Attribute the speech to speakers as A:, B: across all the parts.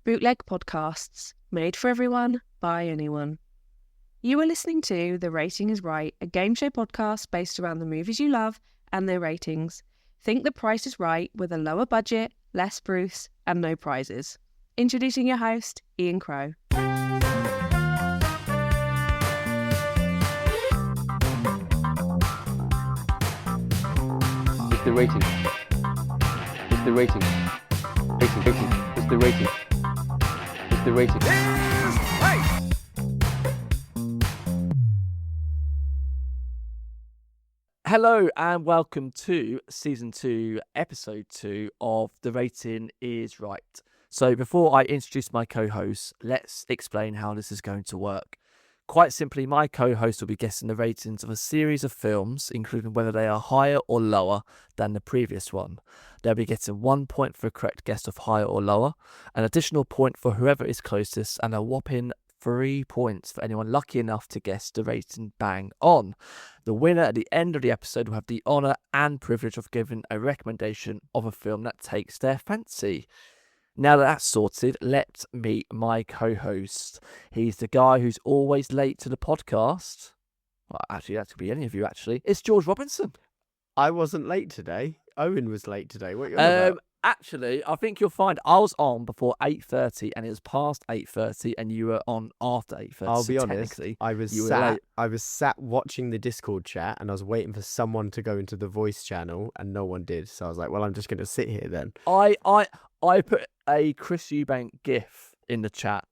A: bootleg podcasts made for everyone by anyone. You are listening to The Rating is Right, a game show podcast based around the movies you love and their ratings. Think The Price is Right with a lower budget, less Bruce, and no prizes. Introducing your host, Ian Crow.
B: It's the rating. It's the rating. Rating. It's the rating. It's the rating.
C: Hello and welcome to Season 2, Episode 2 of The Rating is Right. So before I introduce my co-host, let's explain how this is going to work. Quite simply, my co-host will be guessing the ratings of a series of films, including whether they are higher or lower than the previous one. They'll be getting 1 point for a correct guess of higher or lower, an additional point for whoever is closest, and a whopping 3 points for anyone lucky enough to guess the rating bang on. The winner at the end of the episode will have the honour and privilege of giving a recommendation of a film that takes their fancy. Now that that's sorted, let's meet my co-host. He's the guy who's always late to the podcast. Well, actually, that could be any of you, actually. It's George Robinson.
D: I wasn't late today. Owen was late today. What are you on about?
C: Actually, I think you'll find I was on before 8:30 and it was past 8:30 and you were on after 8:30.
D: I'll
C: so
D: be honest,
C: technically,
D: I was
C: you were late.
D: sat watching the Discord chat and I was waiting for someone to go into the voice channel and no one did. So I was like, well, I'm just going to sit here then.
C: I put a Chris Eubank gif in the chat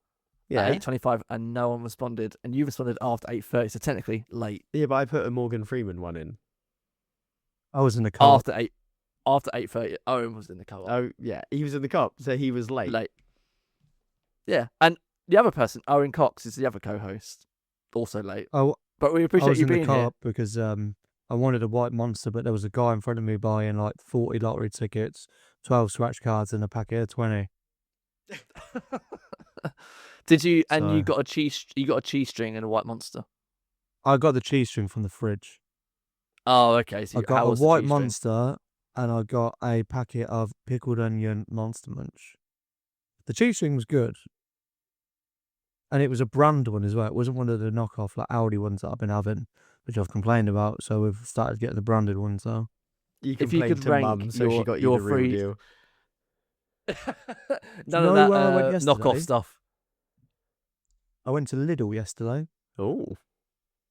C: at 8:25 and no one responded, and you responded after 8:30, so technically late.
D: Yeah, but I put a Morgan Freeman one in.
E: I was in the car.
C: After 8:30, Owen was in the car.
D: Oh, yeah. He was in the cop, so he was late.
C: Yeah, and the other person, Owen Cox, is the other co-host, also late.
E: Oh,
C: but we
E: I
C: appreciate
E: was
C: you
E: in the
C: being
E: car
C: here.
E: because I wanted a white monster, but there was a guy in front of me buying like 40 lottery tickets, 12 scratch cards, and a packet of 20.
C: Did you? And
E: So-
C: you got a cheese string and a white monster.
E: I got the cheese string from the fridge.
C: Oh, okay. So
E: I got
C: how
E: a
C: was the
E: white
C: cheese string?
E: monster, and I got a packet of pickled onion Monster Munch. The cheese string was good, and it was a brand one as well. It wasn't one of the knockoff like Aldi ones that I've been having, which I've complained about. So we've started getting the branded ones now.
D: You
C: If you
D: complained
C: could
D: to
C: rank
D: Mum, so she
C: your-
D: got you
C: your
D: the real
C: free-
D: deal.
C: None
E: know
C: of that
E: where I went
C: knockoff
E: yesterday?
C: stuff.
E: I went to Lidl yesterday.
D: Oh,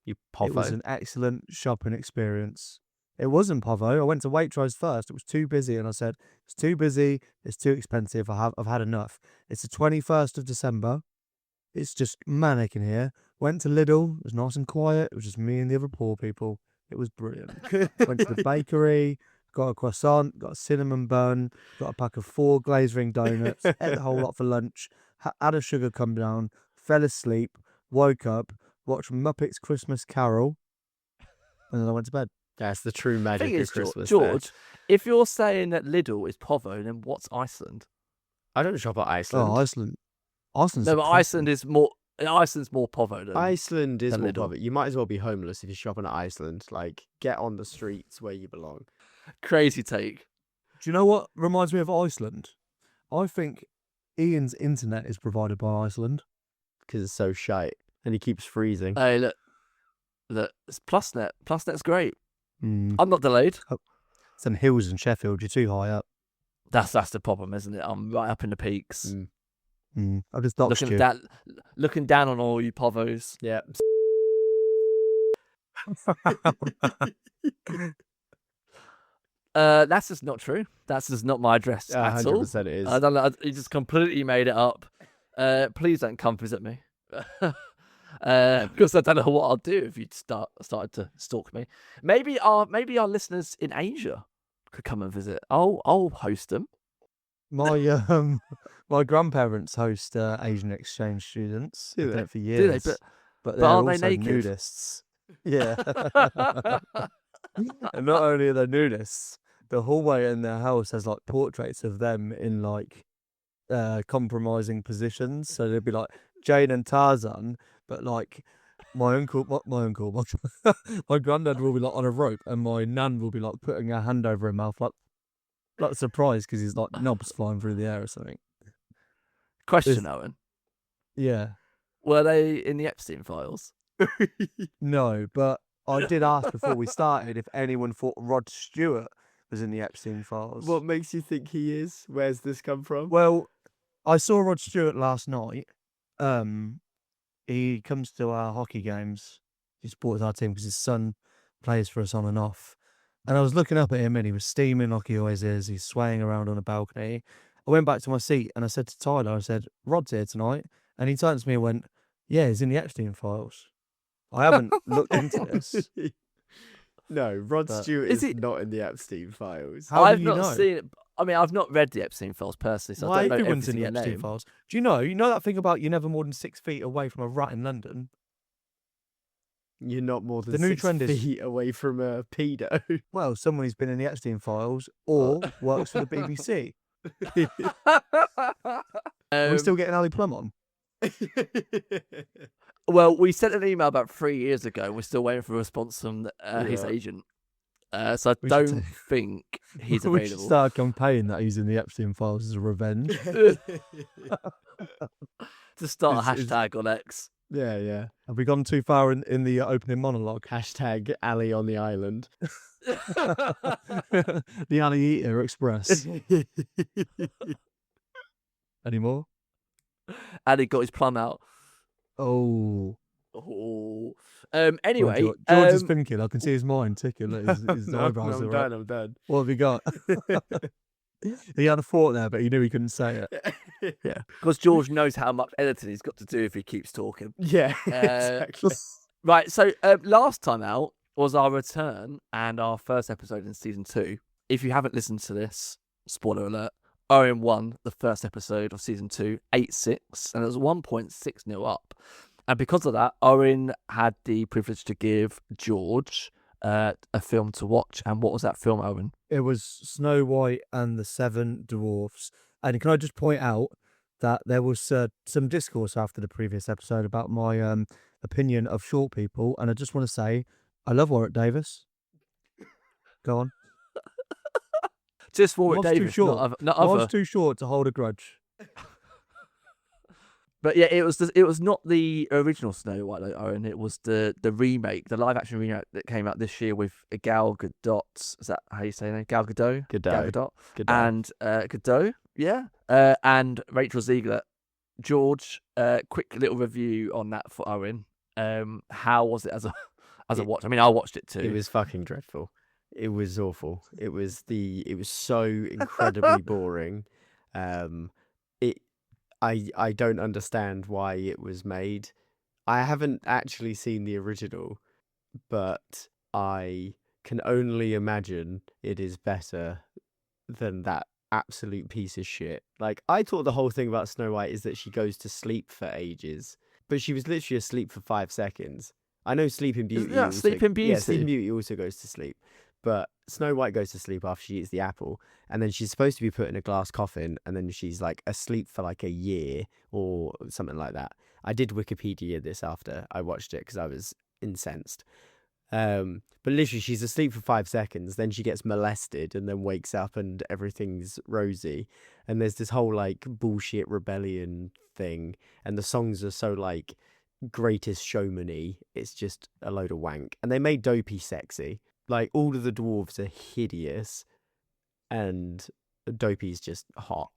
D: you
E: It was
D: povo.
E: an excellent shopping experience. It wasn't Povo. I went to Waitrose first. It was too busy, and I said, "It's too busy. It's too expensive. I've had enough." It's the 21st of December. It's just manic in here. Went to Lidl. It was nice and quiet. It was just me and the other poor people. It was brilliant. Went to the bakery. Got a croissant. Got a cinnamon bun. Got a pack of 4 glazed ring donuts. Ate the whole lot for lunch. Had a sugar come down. Fell asleep. Woke up. Watched Muppets Christmas Carol. And then I went to bed.
D: That's the true magic
C: Thing
D: of
C: is,
D: Christmas.
C: George, if you're saying that Lidl is Povo, then what's Iceland?
D: I don't shop at Iceland.
E: Oh, Iceland. Iceland's
C: No, but
E: depressing.
C: Iceland's more Povo than
D: Iceland is
C: than
D: more
C: Lidl.
D: poverty. You might as well be homeless if you're shopping at Iceland. Like, get on the streets where you belong.
C: Crazy take.
E: Do you know what reminds me of Iceland? I think Ian's internet is provided by Iceland.
D: Because it's so shite. And he keeps freezing.
C: Hey, look, it's PlusNet. PlusNet's great.
E: Mm.
C: I'm not delayed.
E: Some hills in Sheffield, you're too high up.
C: That's the problem, isn't it? I'm right up in the peaks,
E: I've just doxed you.
C: looking down on all you Povos.
D: Yeah.
C: That's just not true. That's just not my address at all.
D: 100% it is.
C: I don't know. You just completely made it up. Please don't come visit me. Because I don't know what I'll do if you started to stalk me. Maybe our listeners in Asia could come and visit. I'll host them.
E: My grandparents host Asian exchange students.
D: Do
E: They've done
D: they?
E: it for
C: Do
E: years.
C: they?
E: But they're
C: aren't they
E: also
C: naked?
E: nudists. Yeah. And not only are they nudists, the hallway in their house has like portraits of them in like compromising positions. So they'd be like Jane and Tarzan, but like my granddad will be like on a rope, and my nan will be like putting her hand over her mouth, like surprised because he's like knobs flying through the air or something.
C: Question, Owen.
E: Yeah.
C: Were they in the Epstein files?
E: No, but I did ask before we started if anyone thought Rod Stewart was in the Epstein files.
D: What makes you think he is? Where's this come from?
E: Well, I saw Rod Stewart last night. He comes to our hockey games. He supports our team because his son plays for us on and off. And I was looking up at him and he was steaming like he always is. He's swaying around on a balcony. I went back to my seat and I said to Tyler, I said, Rod's here tonight. And he turned to me and went, yeah, he's in the Epstein files. I haven't looked into this.
D: No, Rod
C: But
D: Stewart
C: is
D: is
C: it-
D: not in the Epstein files.
E: How
C: I've
E: do you
C: not
E: know?
C: seen it. I mean, I've not read the Epstein files personally, so
E: Why
C: I don't know
E: everyone's in
C: everything
E: the
C: in the
E: Epstein
C: name.
E: files? Do you know that thing about you're never more than 6 feet away from a rat in London?
D: You're not more than
E: The new
D: 6
E: trend is-
D: feet away from a pedo.
E: Well, someone who's been in the Epstein files or works for the BBC. Are we still getting Ali Plum on?
C: Well, we sent an email about 3 years ago. We're still waiting for a response from his
D: Yeah.
C: agent. So I
E: We should
C: don't
E: say-
C: think he's
E: We should
C: available.
E: start a campaign that he's in the Epstein files as a revenge.
C: To start a
E: Is-
C: hashtag on X.
D: Yeah, yeah.
E: Have we gone too far in the opening monologue?
D: Hashtag Ali on the island.
E: The Ali Eater Express. Any more?
C: And he got his plum out.
E: Oh.
C: Oh.
E: Go on,
C: Anyway,
E: George is thinking. I can see his mind ticking. His
D: No,
E: eyebrows
D: I'm
E: are
D: done,
E: up.
D: I'm done.
E: What have you got? He had a thought there, but he knew he couldn't say it.
C: yeah, because George knows how much editing he's got to do if he keeps talking.
D: Yeah, exactly.
C: Right, so last time out was our return and our first episode in season 2. If you haven't listened to this, spoiler alert, Owen won the first episode of season 2, 8-6, and it was 1.6-0 up. And because of that, Owen had the privilege to give George a film to watch. And what was that film, Owen?
E: It was Snow White and the Seven Dwarfs. And can I just point out that there was some discourse after the previous episode about my opinion of short people. And I just want to say, I love Warwick Davis. Go on.
C: Just Warwick
E: What's too
C: Davis,
E: short?
C: not
E: I
C: other.
E: was too short to hold a grudge.
C: But yeah, it was not the original Snow White, though, Owen. It was the remake, the live action remake that came out this year with Gal Gadot. Is that how you say her name? Gal Gadot.
D: Gadot.
C: Gal Gadot.
D: Good
C: And Gadot, yeah. And Rachel Ziegler. George, quick little review on that for Owen. How was it as a watch? I mean, I watched it too.
D: It was fucking dreadful. It was awful. It was so incredibly boring. I don't understand why it was made. I haven't actually seen the original, but I can only imagine it is better than that absolute piece of shit. Like, I thought the whole thing about Snow White is that she goes to sleep for ages, but she was literally asleep for 5 seconds. I know Sleeping Beauty.
C: Isn't that Sleeping
D: Yeah,
C: Beauty?
D: Sleeping Beauty also goes to sleep. But Snow White goes to sleep after she eats the apple, and then she's supposed to be put in a glass coffin, and then she's like asleep for like a year or something like that. I did Wikipedia this after I watched it because I was incensed. But literally, she's asleep for 5 seconds, then she gets molested, and then wakes up, and everything's rosy. And there's this whole like bullshit rebellion thing, and the songs are so like Greatest Showman-y. It's just a load of wank. And they made Dopey sexy. Like, all of the dwarves are hideous, and Dopey's just hot.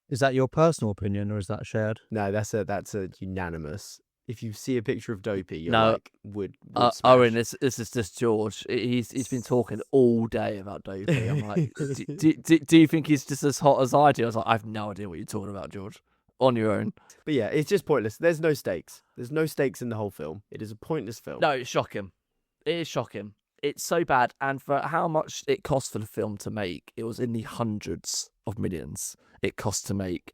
E: Is that your personal opinion or is that shared?
D: No, that's a unanimous. If you see a picture of Dopey, you're
C: No.
D: like, would
C: Owen,
D: smash.
C: this is just George. He's been talking all day about Dopey. I'm like, do you think he's just as hot as I do? I was like, I have no idea what you're talking about, George. On your own.
D: But yeah, it's just pointless. There's no stakes. There's no stakes in the whole film. It is a pointless film.
C: No, it's shocking. It is shocking. It's so bad, and for how much it cost for the film to make, it was in the hundreds of millions it cost to make,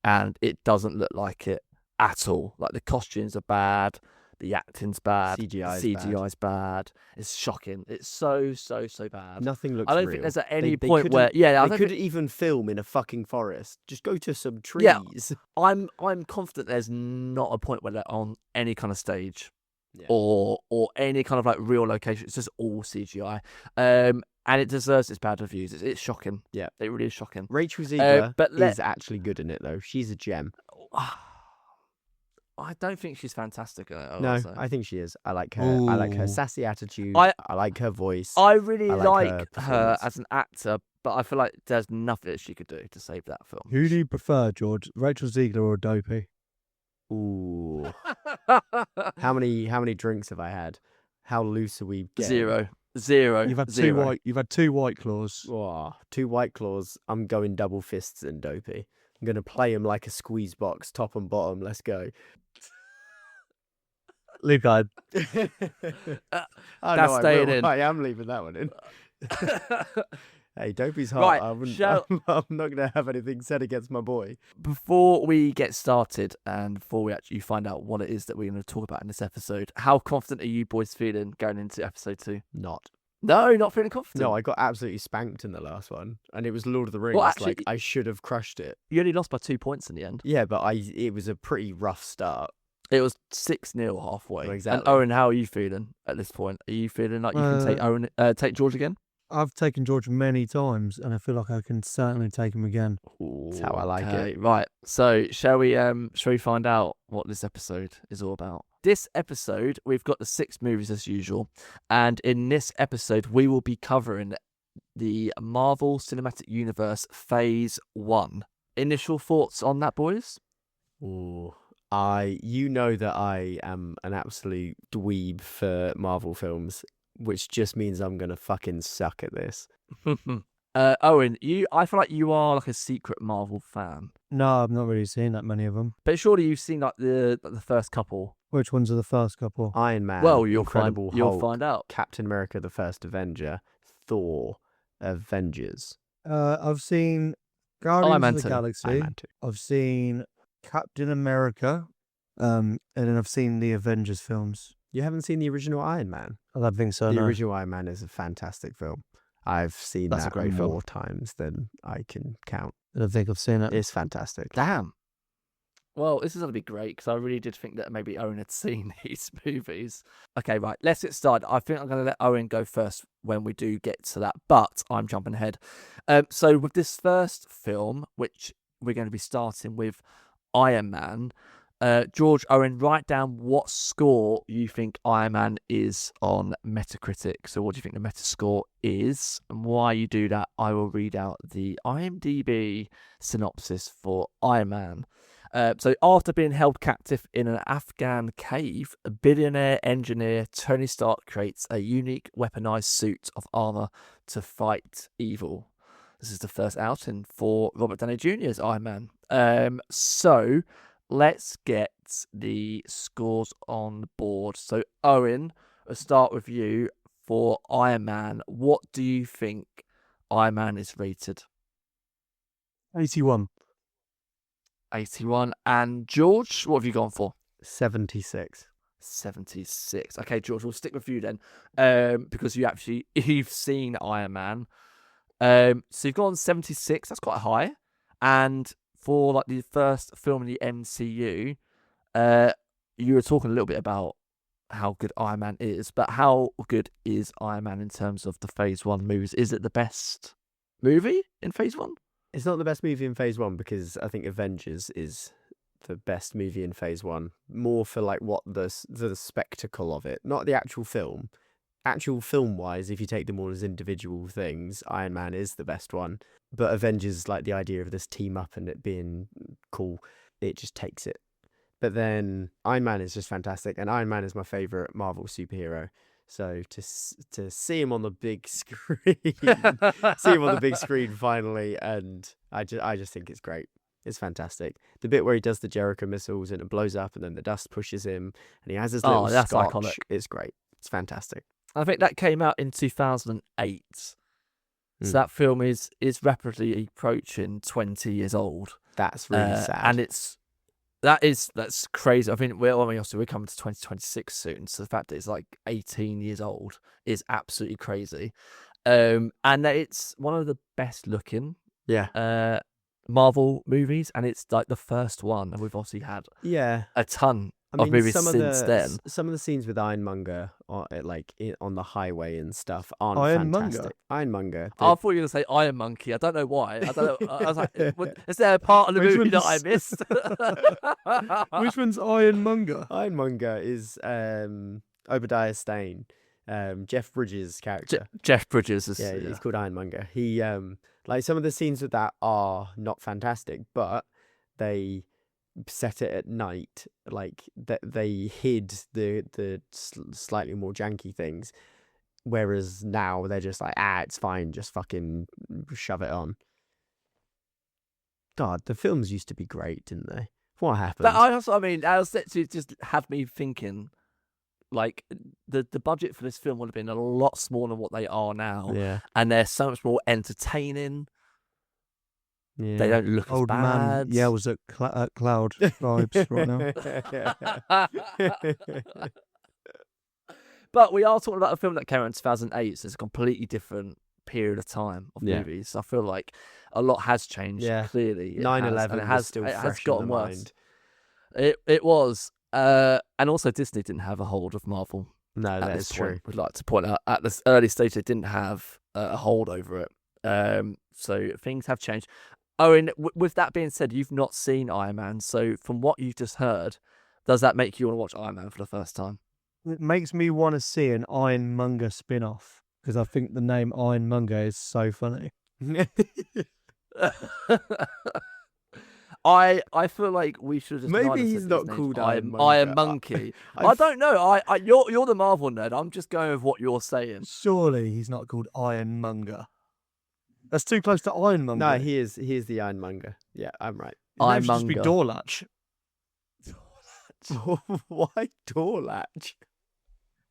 C: and it doesn't look like it at all. Like, the costumes are bad, the acting's bad, CGI's bad. It's shocking. It's so bad.
D: Nothing looks
C: I don't
D: real.
C: think there's at any
D: They
C: point where
D: couldn't-
C: I
D: they
C: don't
D: could
C: think-
D: even film in a fucking forest. Just go to some trees.
C: Yeah. I'm confident there's not a point where they're on any kind of stage.
D: Yeah.
C: Or any kind of like real location. It's just all CGI. and it deserves its bad reviews. It's shocking.
D: Yeah.
C: It really is shocking.
D: Rachel Ziegler
C: but
D: is actually good in it, though. She's a gem.
C: I don't think she's fantastic at it.
D: No,
C: also.
D: I think she is. I like her. I like her
E: Ooh.
D: sassy attitude.
C: I-
D: I like her voice.
C: I really
D: I like
C: like
D: her
C: her
D: performance.
C: as an actor, but I feel like there's nothing that she could do to save that film.
E: Who do you prefer, George? Rachel Ziegler or Dopey?
D: Ooh. How many drinks have I had? How loose are we getting?
C: Zero.
E: You've had
C: Zero.
E: two white claws.
D: Oh, 2 White Claws. I'm going double fists and Dopey. I'm going to play him like a squeeze box, top and bottom. Let's go.
E: Luke,
D: Oh,
C: That's
D: no,
C: staying
D: I will.
C: in.
D: I am leaving that one in. Hey, Dopey's hot.
C: Right,
D: I wouldn't,
C: shall-
D: I'm not going to have anything said against my boy.
C: Before we get started and before we actually find out what it is that we're going to talk about in this episode, how confident are you boys feeling going into episode 2?
D: Not.
C: No, not feeling confident.
D: No, I got absolutely spanked in the last one, and it was Lord of the Rings.
C: Well, actually-
D: like I should have crushed it.
C: You only lost by 2 points in the end.
D: Yeah, but it was a pretty rough start.
C: It was 6-0 halfway.
D: Well, exactly.
C: And Owen, how are you feeling at this point? Are you feeling like you can take George again?
E: I've taken George many times, and I feel like I can certainly take him again.
D: That's how I like
C: Okay,
D: it.
C: right. So shall we find out what this episode is all about? This episode, we've got the 6 movies as usual, and in this episode, we will be covering the Marvel Cinematic Universe Phase 1. Initial thoughts on that, boys?
D: Ooh. You know that I am an absolute dweeb for Marvel films, which just means I'm gonna fucking suck at this.
C: Owen, I feel like you are like a secret Marvel fan,
E: No, I've not really seen that many of them.
C: but surely you've seen like the first couple.
E: Which ones are the first couple?
D: Iron Man,
C: Well, you'll
D: Incredible Hulk,
C: find out.
D: Captain America: The First Avenger, Thor, Avengers,
E: I've seen Guardians
C: Man
E: of the
C: 2.
D: Iron
E: Galaxy.
D: Man 2.
E: I've seen Captain America, and then I've seen the Avengers films.
D: You haven't seen the original Iron Man?
E: I don't think so.
D: The
E: No.
D: original Iron Man is a fantastic film. I've seen
C: That's a
D: that
C: great
D: more
C: film.
D: times than I can count.
E: I don't think I've seen it.
D: It's fantastic.
C: Damn. Well, this is going to be great because I really did think that maybe Owen had seen these movies. Okay, right, let's get started. I think I'm going to let Owen go first when we do get to that, but I'm jumping ahead. So with this first film, which we're going to be starting with Iron Man, George, Owen, write down what score you think Iron Man is on Metacritic. So what do you think the Metascore is? And while you do that, I will read out the IMDb synopsis for Iron Man. So after being held captive in an Afghan cave, a billionaire engineer Tony Stark creates a unique weaponized suit of armor to fight evil. This is the first outing for Robert Downey Jr.'s Iron Man. So let's get the scores on the board. So Owen, I'll start with you for Iron Man. What do you think Iron Man is rated?
E: 81.
C: 81. And George, what have you gone for?
D: 76.
C: 76. Okay, George, we'll stick with you then, because you've seen Iron Man. So you've gone 76. That's quite high. And for like the first film in the MCU, you were talking a little bit about how good Iron Man is, but how good is Iron Man in terms of the Phase 1 movies? Is it the best movie in Phase 1?
D: It's not the best movie in Phase 1 because I think Avengers is the best movie in Phase 1. More for like what the spectacle of it, not the actual film. Actual film-wise, if you take them all as individual things, Iron Man is the best one. But Avengers, like the idea of this team up and it being cool, it just takes it. But then Iron Man is just fantastic, and Iron Man is my favourite Marvel superhero. So to see him on the big screen, finally, and I just think it's great. It's fantastic. The bit where he does the Jericho missiles and it blows up, and then the dust pushes him, and he has his little
C: that's
D: scotch.
C: iconic.
D: It's great. It's fantastic.
C: I think that came out in 2008. So that film is rapidly approaching 20 years old.
D: That's really sad.
C: And that's crazy. I think we're coming to 2026 soon. So the fact that it's like 18 years old is absolutely crazy. And that it's one of the best looking Marvel movies, and it's like the first one, and we've obviously had
D: Yeah.
C: a ton
D: I mean,
C: movies
D: some of
C: since then.
D: some of the scenes with Ironmonger, on the highway and stuff, aren't
E: Ironmonger?
D: fantastic. Ironmonger.
C: I thought you were going to say Iron Monkey. I don't know why. I don't know. I was like, is there a part of the
E: Which
C: movie that I
E: one's-
C: missed?
E: Which one's Ironmonger?
D: Ironmonger is Obadiah Stane, Jeff Bridges' character.
C: Jeff Bridges is.
D: Yeah, he's called Ironmonger. He like some of the scenes with that are not fantastic, but they set it at night. Like they hid the slightly more janky things, whereas now they're just like, it's fine, just fucking shove it on. God, the films used to be great, didn't they? What happened?
C: I mean, I was to just have me thinking, like the budget for this film would have been a lot smaller than what they are now,
D: Yeah,
C: and they're so much more entertaining.
D: yeah.
C: They don't look
E: Old
C: as
E: man
C: bad.
E: yells at cloud vibes right now.
C: But we are talking about a film that came out in 2008, so it's a completely different period of time of
D: Yeah.
C: movies. I feel like a lot has changed.
D: Yeah.
C: Clearly, it
D: 9/11
C: has, and it
D: was
C: has
D: still
C: it has
D: fresh in
C: gotten
D: the
C: worse.
D: mind.
C: It was, and also Disney didn't have a hold of Marvel.
D: No,
C: At
D: that
C: this
D: is
C: point,
D: true.
C: we'd like to point out at this early stage they didn't have a hold over it. So things have changed. Owen, with that being said, you've not seen Iron Man, so from what you've just heard, does that make you want to watch Iron Man for the first time?
E: It makes me want to see an Ironmonger spin-off because I think the name Ironmonger is so funny.
C: I feel like we should just
D: Maybe
C: neither
D: he's
C: said
D: not
C: his name's
D: called
C: Iron
D: Ironmonger.
C: Monkey. I
D: I've-
C: don't know. You're the Marvel nerd. I'm just going with what you're saying.
E: Surely he's not called Ironmonger. That's too close to Ironmonger.
D: No, he is the Ironmonger. Yeah, I'm right.
E: His name should just be
C: Ironmonger.
E: Doorlatch.
D: Why door latch?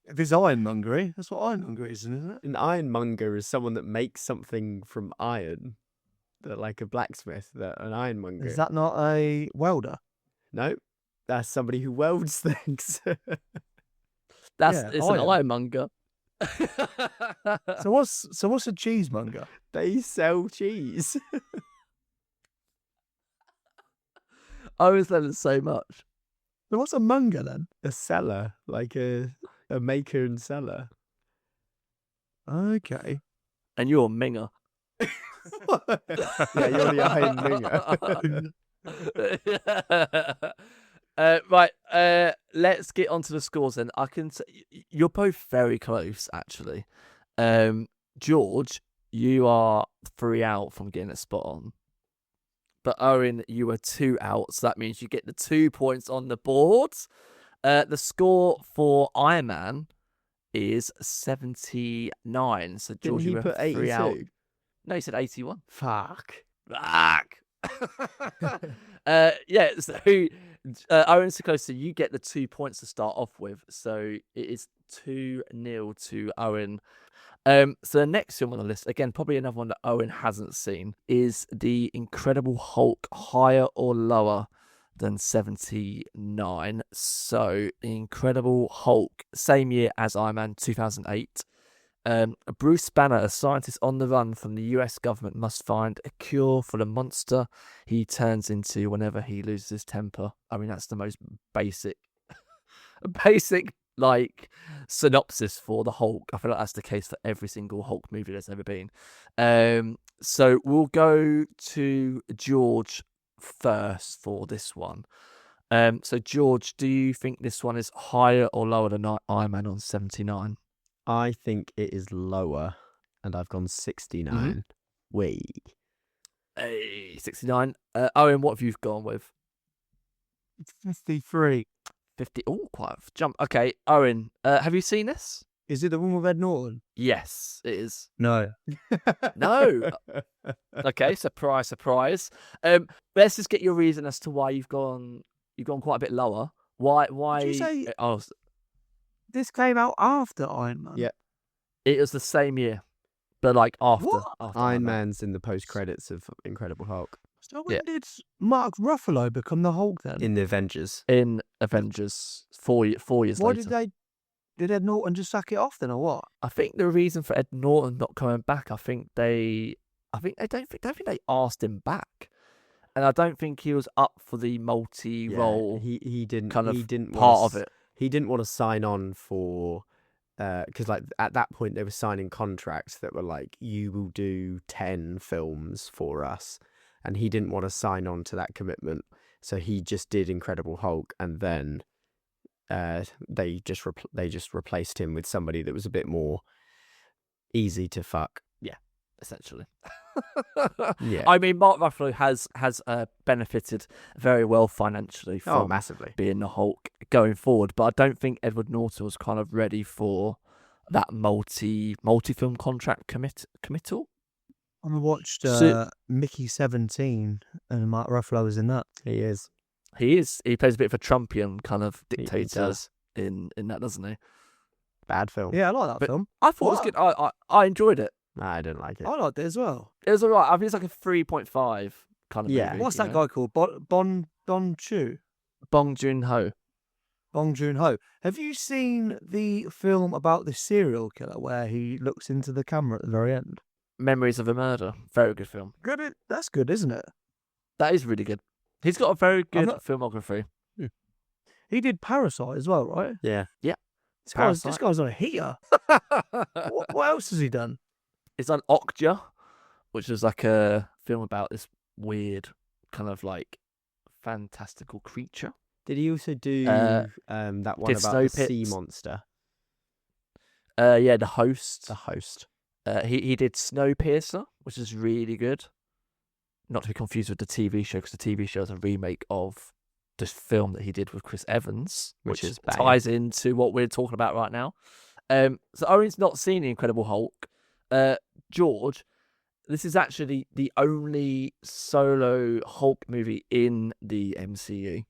E: If it's ironmongery, that's what ironmonger is, isn't it?
D: An ironmonger is someone that makes something from iron, like a blacksmith. An ironmonger.
E: Is that not a welder?
D: No, that's somebody who welds things.
C: It's an
E: iron.
C: ironmonger.
E: So what's a cheesemonger?
D: They sell cheese.
C: Owen's learning so much.
E: So what's a monger then?
D: A seller, like a maker and seller.
E: Okay.
C: And you're a minger.
D: Yeah, you're the iron minger.
C: Right, let's get onto the scores then. I can say you're both very close, actually. George, you are 3 out from getting it spot on. But Owen, you were 2 out, so that means you get the 2 points on the board. The score for Iron Man is 79. So George,
D: Didn't he
C: you were
D: put
C: 3 out.
D: 82?
C: No, he said 81.
D: Fuck.
C: Fuck. Yeah, so Owen so close, so you get the 2 points to start off with. So it is 2-0 to Owen. So the next film on the list, again, probably another one that Owen hasn't seen, is The Incredible Hulk, higher or lower than 79. So The Incredible Hulk, same year as Iron Man, 2008. Bruce Banner, a scientist on the run from the US government, must find a cure for the monster he turns into whenever he loses his temper. I mean, that's the most basic like synopsis for the Hulk. I feel like that's the case for every single Hulk movie there's ever been. So we'll go to George first for this one. So George, do you think this one is higher or lower than Iron Man on 79?
D: I think it is lower, and I've gone 69. Wait.
C: Hey, 69. Owen, what have you gone with?
E: 53.
C: 50. Oh, quite a jump. Okay, Owen, have you seen this?
E: Is it the one with Ed Norton?
C: Yes, it is.
E: No.
C: No. Okay, surprise, surprise. Let's just get your reason as to why you've gone quite a bit lower. Why?
E: Did you say
C: Oh,
E: this came out after Iron Man?
D: Yeah.
C: it was the same year, but like after.
E: What?
C: after
D: Iron Man's in the post credits of Incredible Hulk
E: So when
C: Yeah.
E: did Mark Ruffalo become the Hulk then?
D: in the Avengers.
C: in Avengers 4 years
E: Why
C: later.
E: did Ed Norton just sack it off then, or what?
C: I think the reason for Ed Norton not coming back, I think they don't think they asked him back. and I don't think he was up for the multi-role
D: he didn't
C: kind of
D: he didn't
C: part
D: wanna
C: of it.
D: He didn't want to sign on for because like at that point they were signing contracts that were like, you will do 10 films for us, and he didn't want to sign on to that commitment, so he just did Incredible Hulk, and then they just replaced him with somebody that was a bit more easy to fuck.
C: Essentially.
D: Yeah.
C: I mean, Mark Ruffalo has benefited very well financially from
D: Massively.
C: being the Hulk going forward, but I don't think Edward Norton was kind of ready for that multi-film contract committal.
E: I watched
C: So-
E: Mickey 17, and Mark Ruffalo was in that.
D: He is.
C: He is. He plays a bit of a Trumpian kind of
D: He
C: dictator
D: does.
C: in that, doesn't he?
D: Bad film.
E: Yeah, I like that
C: But-
E: film.
C: I thought it was good. I enjoyed it.
D: Nah, I didn't like it.
E: I liked it as well.
C: It was alright. I think it's like a 3.5 kind of
D: Yeah.
C: movie.
E: What's
C: you
E: that
C: know?
E: guy called? Don Chu?
C: Bong Joon-ho.
E: Bong Joon-ho. Have you seen the film about the serial killer where he looks into the camera at the very end?
C: Memories of a Murder. Very good film.
E: Good. That's good, isn't it?
C: That is really good. He's got a very good
E: not-
C: filmography.
E: He did Parasite as well, right?
D: Yeah.
E: This guy's on a heater. What else has he done?
C: It's on Okja, which is like a film about this weird kind of like fantastical creature.
D: Did he also do that one
C: did
D: about
C: Snow
D: the sea
C: Pits.
D: monster?
C: Yeah, The Host.
D: The Host.
C: He did Snowpiercer, which is really good. Not to be confused with the TV show, because the TV show is a remake of this film that he did with Chris Evans,
D: Which is
C: ties into what we're talking about right now. So Owen's not seen The Incredible Hulk. George, this is actually the only solo Hulk movie in the MCU.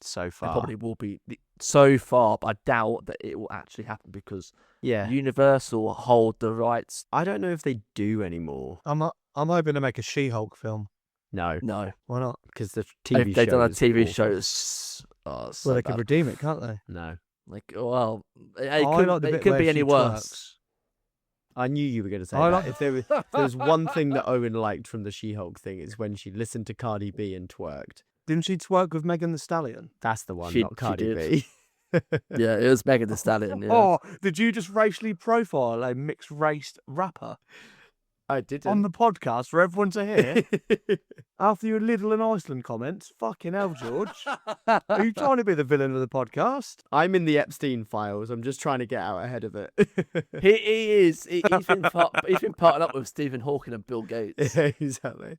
D: So
C: It
D: far.
C: probably will be so far, but I doubt that it will actually happen because
D: Yeah.
C: Universal hold the rights.
D: I don't know if they do anymore.
E: I'm hoping to make a She-Hulk film.
D: No,
C: No,
E: Why not?
D: because the TV
C: if they've
D: show
C: done a
D: is
C: TV
D: awful.
C: show, it's so
E: Well, they could
C: bad.
E: redeem it, can't they?
D: No.
C: Like, well, it
E: I
C: could,
E: like the
C: it
E: bit
C: could
E: where
C: be
E: she
C: any worse.
D: I knew you were going to say
E: I
D: that.
E: like-
D: If there was one thing that Owen liked from the She-Hulk thing, is when she listened to Cardi B and twerked.
E: Didn't she twerk with Megan Thee Stallion?
D: That's the one,
C: She-
D: not
C: she
D: Cardi
C: did.
D: B.
C: Yeah, it was Megan Thee Stallion. Yeah.
E: Oh, did you just racially profile a mixed-race rapper
D: I didn't.
E: on the podcast for everyone to hear? After your Lidl and Iceland comments? Fucking hell, George. Are you trying to be the villain of the podcast?
D: I'm in the Epstein files. I'm just trying to get out ahead of it.
C: He is. He's been partnered up with Stephen Hawking and Bill Gates.
D: Exactly.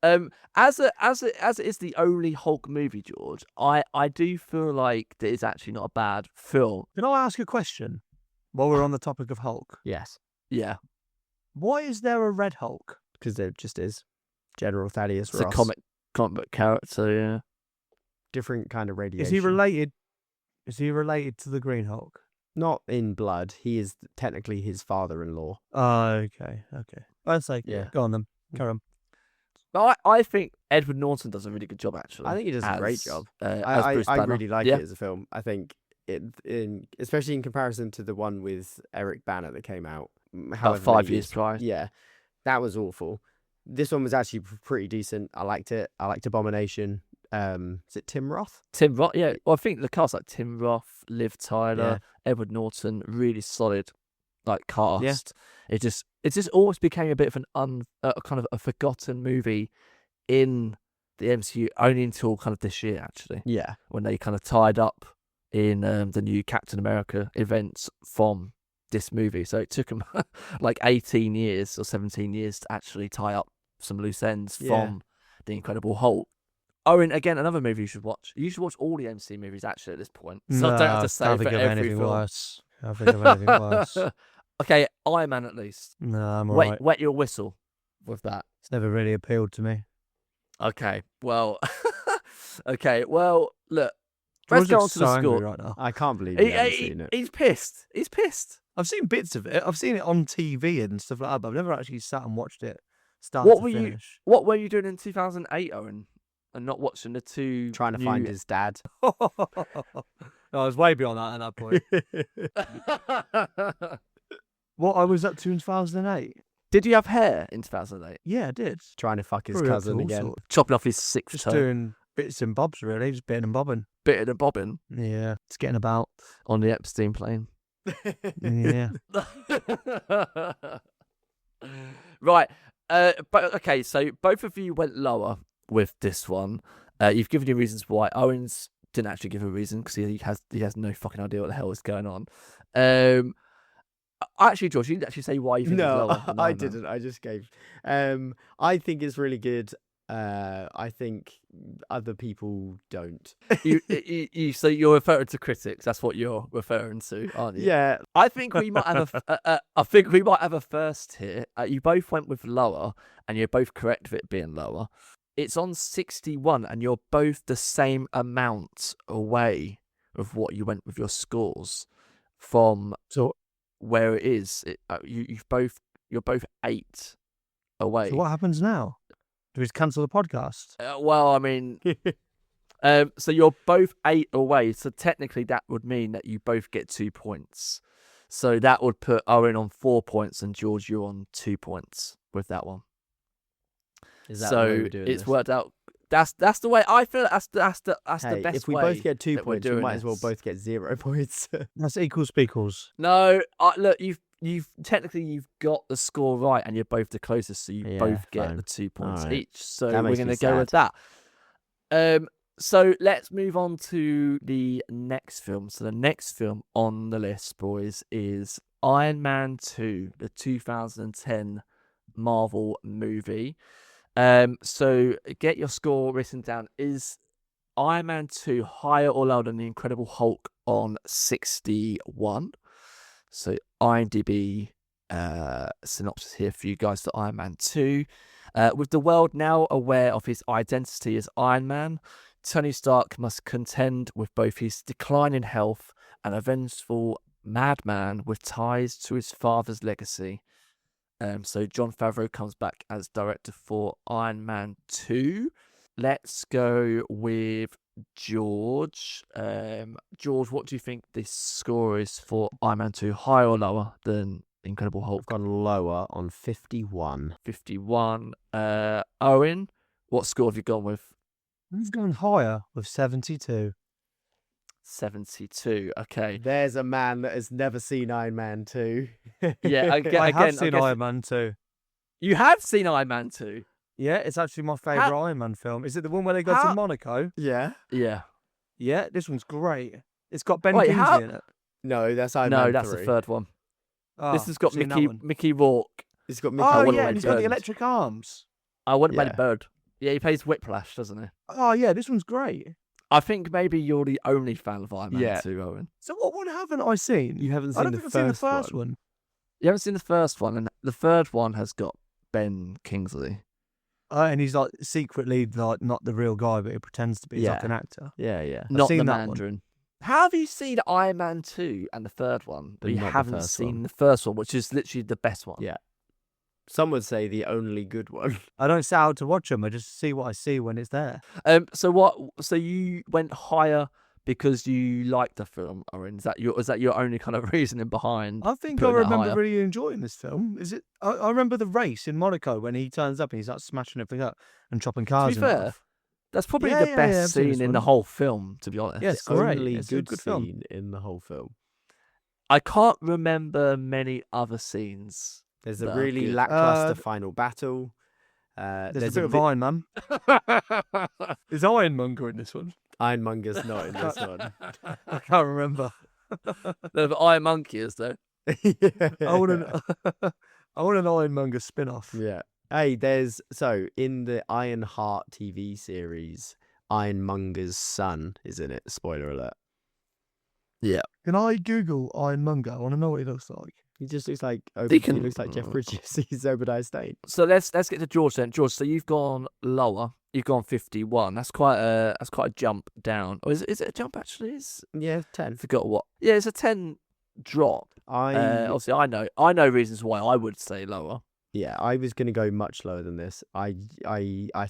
C: As it is the only Hulk movie, George, I do feel like that is actually not a bad film.
E: Can I ask a question while we're on the topic of Hulk?
D: Yes,
C: Yeah,
E: Why is there a Red Hulk?
D: because there just is. General Thaddeus
C: it's a
D: Ross.
C: comic book character. Yeah,
D: Different kind of radiation.
E: Is he related? Is he related to the Green Hulk?
D: Not in blood. He is technically his father-in-law.
E: Oh, okay. I'd say,
D: Yeah.
E: go on then. Carry on.
C: but I think Edward Norton does a really good job. Actually,
D: I think he does a great
C: as,
D: job.
C: as
D: I
C: Bruce Banner.
D: really like
C: Yeah.
D: it as a film. I think especially in comparison to the one with Eric Banner that came out
C: About
D: however
C: 5
D: many
C: years prior.
D: Yeah, that was awful. This one was actually pretty decent. I liked it. I liked Abomination. Is it Tim Roth?
C: Tim Roth, yeah. Well, I think the cast like Tim Roth, Liv Tyler, Edward Norton, really solid, like cast. It just almost became a bit of an kind of a forgotten movie in the MCU only until kind of this year, actually,
D: Yeah,
C: when they kind of tied up in the new Captain America events from this movie. So it took them like 18 years or 17 years to actually tie up some loose ends from the Incredible Hulk. Owen, again, another movie you should watch. You should watch all the MC movies actually at this point. So I don't have to say
E: can't
C: for
E: think of
C: every
E: anything
C: film.
E: worse. Can't think of anything worse.
C: Okay, Iron Man at least.
E: No, I'm alright.
C: Wet your whistle with that.
E: It's never really appealed to me.
C: Okay, well, look,
E: George
C: let's go on
E: looks
C: to the
E: so angry
C: score.
E: right now.
D: I can't believe you haven't seen it.
C: He's pissed. He's pissed.
E: I've seen bits of it. I've seen it on TV and stuff like that, but I've never actually sat and watched it start
C: What
E: to
C: were you-
E: finish.
C: What were you doing in 2008, Owen, and not watching the two?
D: Trying to
C: new...
D: find his dad.
E: No, I was way beyond that at that point. What I was up to in 2008?
C: Did you have hair in 2008?
E: Yeah, I did.
D: Trying to fuck his
E: Probably up to
D: cousin
E: all
D: again.
E: sorts.
C: Chopping off his sixth
E: Just
C: toe,
E: doing bits and bobs, really. Just bitting and bobbing.
C: bitting and bobbing
E: Yeah, it's getting about.
C: on the Epstein plane.
E: Yeah.
C: Right. But okay, so both of you went lower with this one. You've given your reasons why. Owens didn't actually give a reason because he has no fucking idea what the hell is going on. Actually, George, you didn't actually say why you think it's
D: No,
C: lower than
D: I
C: Iron Man.
D: didn't. I just gave. I think it's really good. I think other people don't.
C: So you're referring to critics. That's what you're referring to, aren't you?
D: Yeah,
C: I think we might have a first here. You both went with lower, and you're both correct with it being lower. It's on 61, and you're both the same amount away of what you went with your scores from
E: So,
C: where it is. You're both 8 away.
E: so what happens now? Do we just cancel the podcast?
C: Well, I mean, so you're both 8 away. So technically, that would mean that you both get 2 points. So that would put Owen on 4 points and George, you're on 2 points with that one.
D: is that
C: So
D: the way we're doing
C: it's
D: this?
C: worked out. That's the way I feel. That's the
D: Hey,
C: best
D: if we
C: way.
D: both get 2
C: that we're
D: points, we
C: doing
D: might as well
C: this.
D: both get 0 points.
E: That's equals speakles.
C: No, look, you've technically got the score right, and you're both the closest, so you
D: Yeah,
C: both get
D: fine.
C: the 2 points
D: Alright.
C: each. So
D: That
C: we're
D: makes
C: going
D: me
C: to go with that. So let's move on to the next film. So the next film on the list, boys, is Iron Man 2, the 2010 Marvel movie. So get your score written down. Is Iron Man 2 higher or lower than The Incredible Hulk on 61? So IMDb synopsis here for you guys for Iron Man 2. With the world now aware of his identity as Iron Man, Tony Stark must contend with both his decline in health and a vengeful madman with ties to his father's legacy. So Jon Favreau comes back as director for Iron Man 2. Let's go with George. George, what do you think this score is for Iron Man 2? Higher or lower than Incredible
D: I've
C: Hulk?
D: gone lower on 51.
C: 51. Owen, what score have you gone with?
E: We've gone higher with 72.
C: 72. Okay.
D: There's a man that has never seen Iron Man 2.
C: Yeah,
E: I have seen Iron Man 2.
C: You have seen Iron Man 2?
E: Yeah, it's actually my favourite Iron Man film. Is it the one where they go
C: How-
E: to Monaco?
D: Yeah.
C: Yeah.
E: Yeah, this one's great. It's got Ben
C: Wait,
E: Kingsley
C: how-
E: in it.
D: No, that's Iron
C: No,
D: Man
C: that's
D: 3.
C: the third one.
E: Oh,
C: This has got
E: seen that
C: Mickey
E: one.
C: Mickey Rourke.
D: It's got Mickey
E: Oh,
C: wouldn't
E: yeah,
C: mind
E: and he's got the
C: burned.
E: electric arms.
C: I wouldn't mind
D: Yeah.
C: a bird. Yeah, he plays Whiplash, doesn't he?
E: Oh, yeah, this one's great.
C: I think maybe you're the only fan of Iron Man
D: Yeah.
C: 2, Owen.
E: So what one haven't I seen?
D: You haven't
E: I
D: seen
E: don't
D: the
E: think I've seen the
D: first
E: first
D: one.
E: one.
C: You haven't seen the first one, and the third one has got Ben Kingsley.
E: And he's like secretly like not the real guy, but he pretends to be. He's like
D: Yeah.
E: an actor.
D: Yeah, yeah.
C: Not the
E: seen that one.
C: Mandarin. How have you seen Iron Man 2 and the third one, but
D: But
C: you
D: not the
C: haven't
D: first
C: seen
D: one?
C: the first one, which is literally the best one?
D: Yeah. Some would say the only good one.
E: I don't set out to watch them. I just see what I see when it's there.
C: So you went higher because you liked the film, Owen? Is that your only kind of reasoning behind?
E: I think I
C: putting it
E: remember
C: higher?
E: really enjoying this film. Is it? I remember the race in Monaco when he turns up and he's like smashing everything up and chopping cars.
C: To be
E: in
C: fair,
E: half.
C: that's probably
E: Yeah,
C: the
E: yeah,
C: best
E: yeah, I've seen
C: scene
E: this
C: in the
E: one.
C: whole film, to be honest.
E: Yeah, it's
D: The
E: great.
D: only
E: It's a
D: good
E: good film.
D: scene in the whole film.
C: I can't remember many other scenes.
D: There's a
C: That are
D: really
C: good.
D: lackluster final battle.
E: There's a bit of Iron Man. Is Ironmonger in this one?
D: Ironmonger's not in this one.
E: I can't remember.
C: The Iron Monkey is though.
E: I want an Ironmonger spin-off.
D: Yeah. Hey, in the Ironheart TV series, Ironmonger's son is in it. Spoiler alert.
E: Can I Google Ironmonger? I want to know what he looks like.
D: He just looks like
C: Deacon-
D: he looks like Jeff Bridges. He's Obadiah Stane.
C: So let's get to George then. George, so you've gone lower. You've gone 51. That's quite a jump down. Or is it a jump actually?
D: Yeah,
C: I
D: 10.
C: forgot what. Yeah, it's a 10 drop. Obviously, I know reasons why I would say lower.
D: Yeah, I was going to go much lower than this. I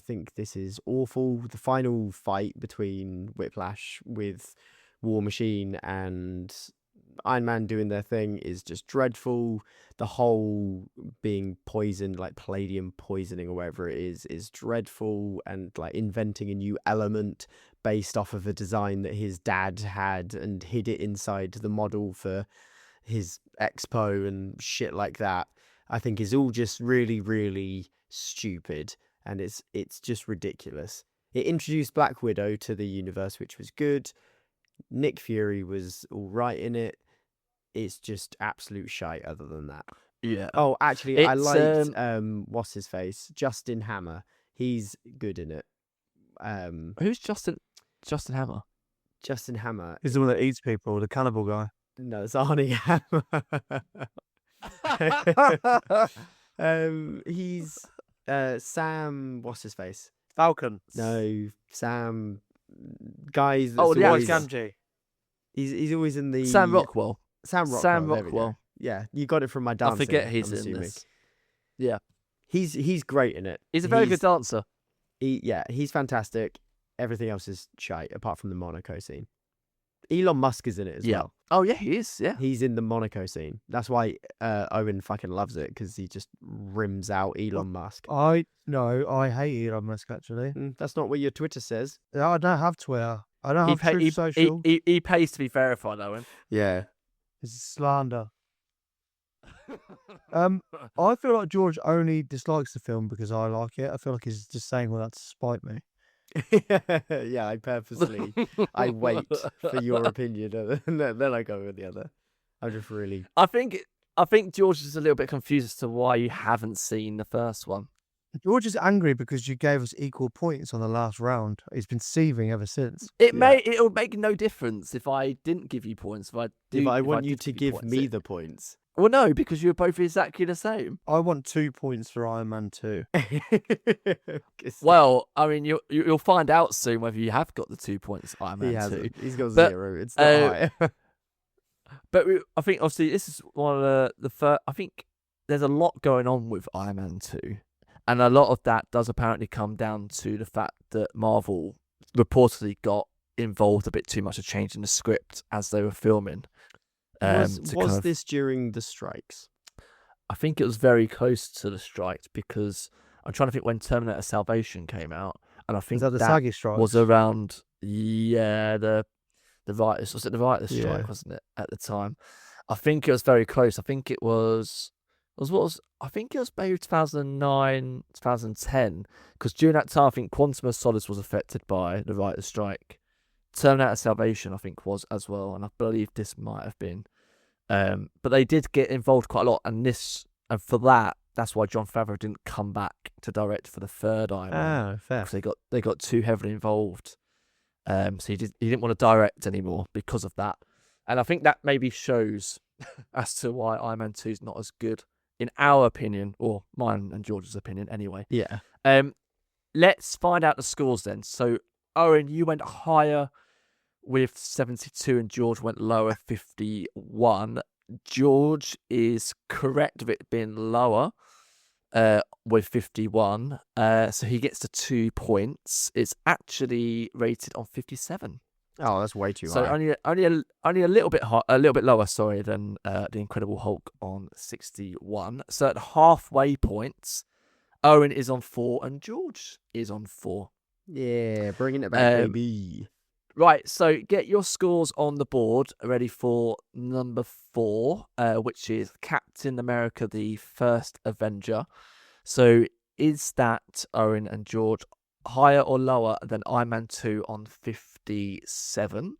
D: think this is awful. The final fight between Whiplash with War Machine and Iron Man doing their thing is just dreadful. The whole being poisoned, like palladium poisoning or whatever it is dreadful, and like inventing a new element based off of a design that his dad had and hid it inside the model for his expo and shit like that, I think is all just really, really stupid, and it's just ridiculous. It introduced Black Widow to the universe, which was good. Nick Fury was all right in it. It's just absolute shite other than that.
C: Yeah.
D: Oh, actually, I
C: It's,
D: liked what's his face? Justin Hammer. He's good in it.
C: Who's Justin Hammer?
D: Justin Hammer.
E: He's the one that eats people, the cannibal guy.
D: No, it's Arnie Hammer. He's Sam. What's his face?
E: Falcon.
D: No, Sam. Guys.
C: Oh, the
D: always,
C: actor.
D: He's always in the
C: Sam Rockwell.
D: Sam Rockwell.
C: Sam
D: there we go.
C: Rockwell.
D: Yeah, you got it from my dancing.
C: I forget he's
D: I'm
C: in
D: assuming.
C: this. Yeah.
D: He's great in it.
C: He's a very good dancer.
D: He's fantastic. Everything else is shite apart from the Monaco scene. Elon Musk is in it as well.
C: Oh yeah, he is. Yeah.
D: He's in the Monaco scene. That's why Owen fucking loves it, because he just rims out Elon Musk.
E: I hate Elon Musk actually.
D: That's not what your Twitter says.
E: I don't have Twitter. I don't have Truth Social.
C: He pays to be verified, Owen.
D: Yeah.
E: It's slander. I feel like George only dislikes the film because I like it. I feel like he's just saying all that to spite me.
D: Yeah, I purposely I wait for your opinion and then I go with the other. I'm just really.
C: I think George is a little bit confused as to why you haven't seen the first one.
E: George is angry because you gave us equal points on the last round. He's been seething ever since.
C: It'll make no difference if I didn't give you points.
D: If I want you to give me the points.
C: Well, no, because you're both exactly the same.
E: I want 2 points for Iron Man 2.
C: Well, I mean, you'll find out soon whether you have got the 2 points for Iron Man 2.
D: He's got 0. It's not high.
C: But I think, obviously, this is one of the first. I think there's a lot going on with Iron Man 2. And a lot of that does apparently come down to the fact that Marvel reportedly got involved a bit too much of changing the script as they were filming.
D: Was this during the strikes?
C: I think it was very close to the strikes, because I'm trying to think when Terminator Salvation came out, and I think
E: Is that the SAG strikes?
C: was around the writers. Was it the writers' strike?
E: Yeah.
C: Wasn't it at the time? I think it was very close. I think it was maybe 2009, 2010, because during that time I think Quantum of Solace was affected by the writers' strike. Terminator Salvation I think was as well, and I believe this might have been. But they did get involved quite a lot, and for that's why Jon Favreau didn't come back to direct for the third Iron Man.
E: Fair.
C: Because they got too heavily involved. So he didn't want to direct anymore because of that. And I think that maybe shows as to why Iron Man 2 is not as good, in our opinion, or mine and George's opinion anyway.
D: Yeah.
C: Let's find out the scores then. So, Owen, you went higher with 72 and George went lower, 51. George is correct with it being lower with 51. So he gets the 2 points. It's actually rated on 57.
D: Oh, that's way too
C: So
D: high.
C: only a little bit a little bit lower, sorry, than the Incredible Hulk on 61. So at halfway points, Owen is on 4 and George is on 4.
D: Yeah, bringing it back, baby.
C: Right, so get your scores on the board ready for number 4, which is Captain America: The First Avenger. So is that, Owen and George, higher or lower than Iron Man 2 on 57?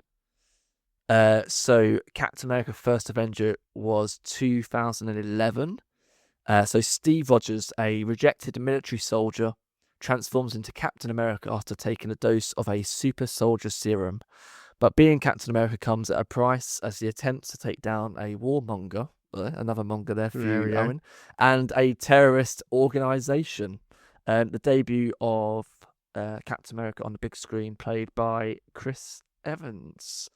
C: So Captain America: First Avenger was 2011. So Steve Rogers, a rejected military soldier, transforms into Captain America after taking a dose of a super soldier serum. But being Captain America comes at a price, as he attempts to take down a warmonger, another monger there for you, Owen, and a terrorist organisation. The debut of Captain America on the big screen, played by Chris Evans.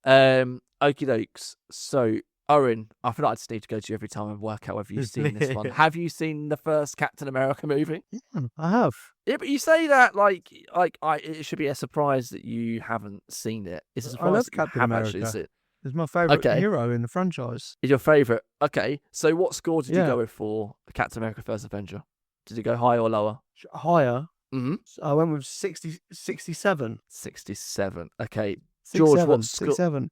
C: Okie dokes. So, Owen, I feel like I just need to go to you every time and work out whether you've seen this one. Have you seen the first Captain America movie?
E: Yeah, I have.
C: Yeah, but you say that like it should be a surprise that you haven't seen it. It's a
E: I love
C: surprise that you
E: Captain
C: have
E: America.
C: actually seen it.
E: He's my favourite
C: Okay.
E: hero in the franchise.
C: Is your favourite? Okay. So what score did you
E: Yeah.
C: go with for Captain America: First Avenger? Did you go higher or lower?
E: Higher.
C: Mm-hmm.
E: So I went with 67.
C: 67. Okay. George,
E: 67.
C: what score?
E: 67.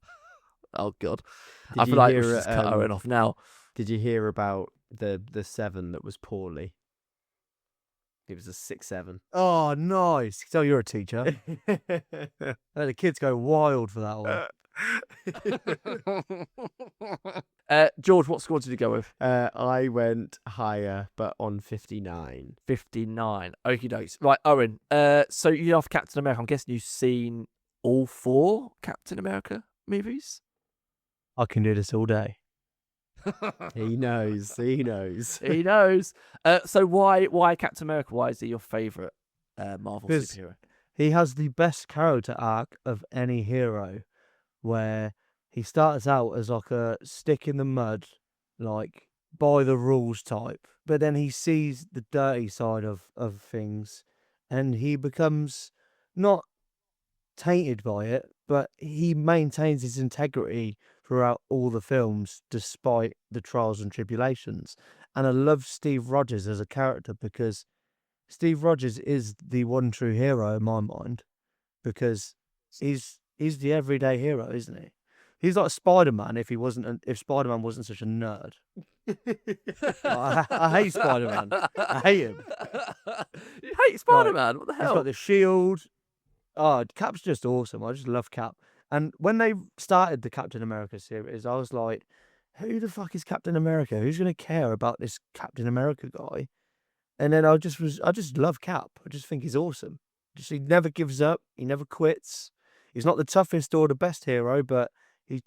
C: Oh God.
D: Did
C: I
D: you
C: feel like we
D: hear,
C: should just cut Owen off now.
D: Did you hear about the 7 that was poorly? It was a 6-7.
E: Oh, nice. You can tell you're a teacher. The kids go wild for that one.
C: George, what score did you go with?
D: I went higher, but on 59.
C: 59. Okie dokes. Right, Owen. So you have Captain America. I'm guessing you've seen all 4 Captain America movies?
E: I can do this all day.
D: He knows. He knows.
C: He knows. So why Captain America? Why is he your favourite Marvel
E: Because
C: superhero?
E: he has the best character arc of any hero, where he starts out as like a stick in the mud, like by the rules type, but then he sees the dirty side of things, and he becomes not tainted by it, but he maintains his integrity throughout all the films despite the trials and tribulations. And I love Steve Rogers as a character because Steve Rogers is the one true hero in my mind, because he's the everyday hero, isn't he? He's like Spider-Man if Spider-Man wasn't such a nerd. I hate Spider-Man. I hate him.
C: You hate Spider-Man? What the
E: He's
C: hell?
E: got the shield. Oh, Cap's just awesome. I just love Cap. And when they started the Captain America series, I was like, who the fuck is Captain America? Who's going to care about this Captain America guy? And then I just love Cap. I just think he's awesome. He never gives up. He never quits. He's not the toughest or the best hero, but he's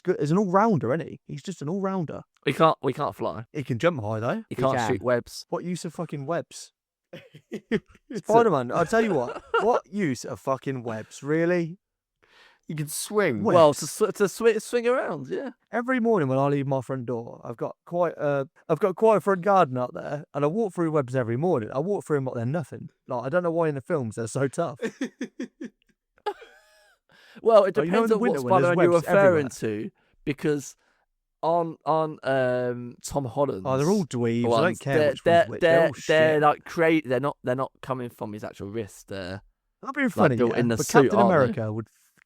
E: good. He's an all-rounder, isn't he? He's just an all-rounder.
C: We can't fly.
E: He can jump high, though.
C: He can't shoot webs.
E: What use of fucking webs? Spider-Man, I'll tell you what use of fucking webs, really?
D: You can swing.
C: Well, to swing around, yeah.
E: Every morning when I leave my front door, I've got quite a front garden out there, and I walk through webs every morning. I walk through them like they're nothing. Like, I don't know why in the films they're so tough.
C: Well, it
E: Like, you know, in
C: depends
E: the
C: on what
E: winter when there's
C: Spider-Man you're
E: webs
C: referring
E: everywhere.
C: to, because on Tom Holland,
E: Oh, they're all dweebs. I don't care which one's which. They're all
C: they're
E: shit.
C: like they're not coming from his actual wrist. They're
E: That'd be funny,
C: built in the
E: but
C: suit,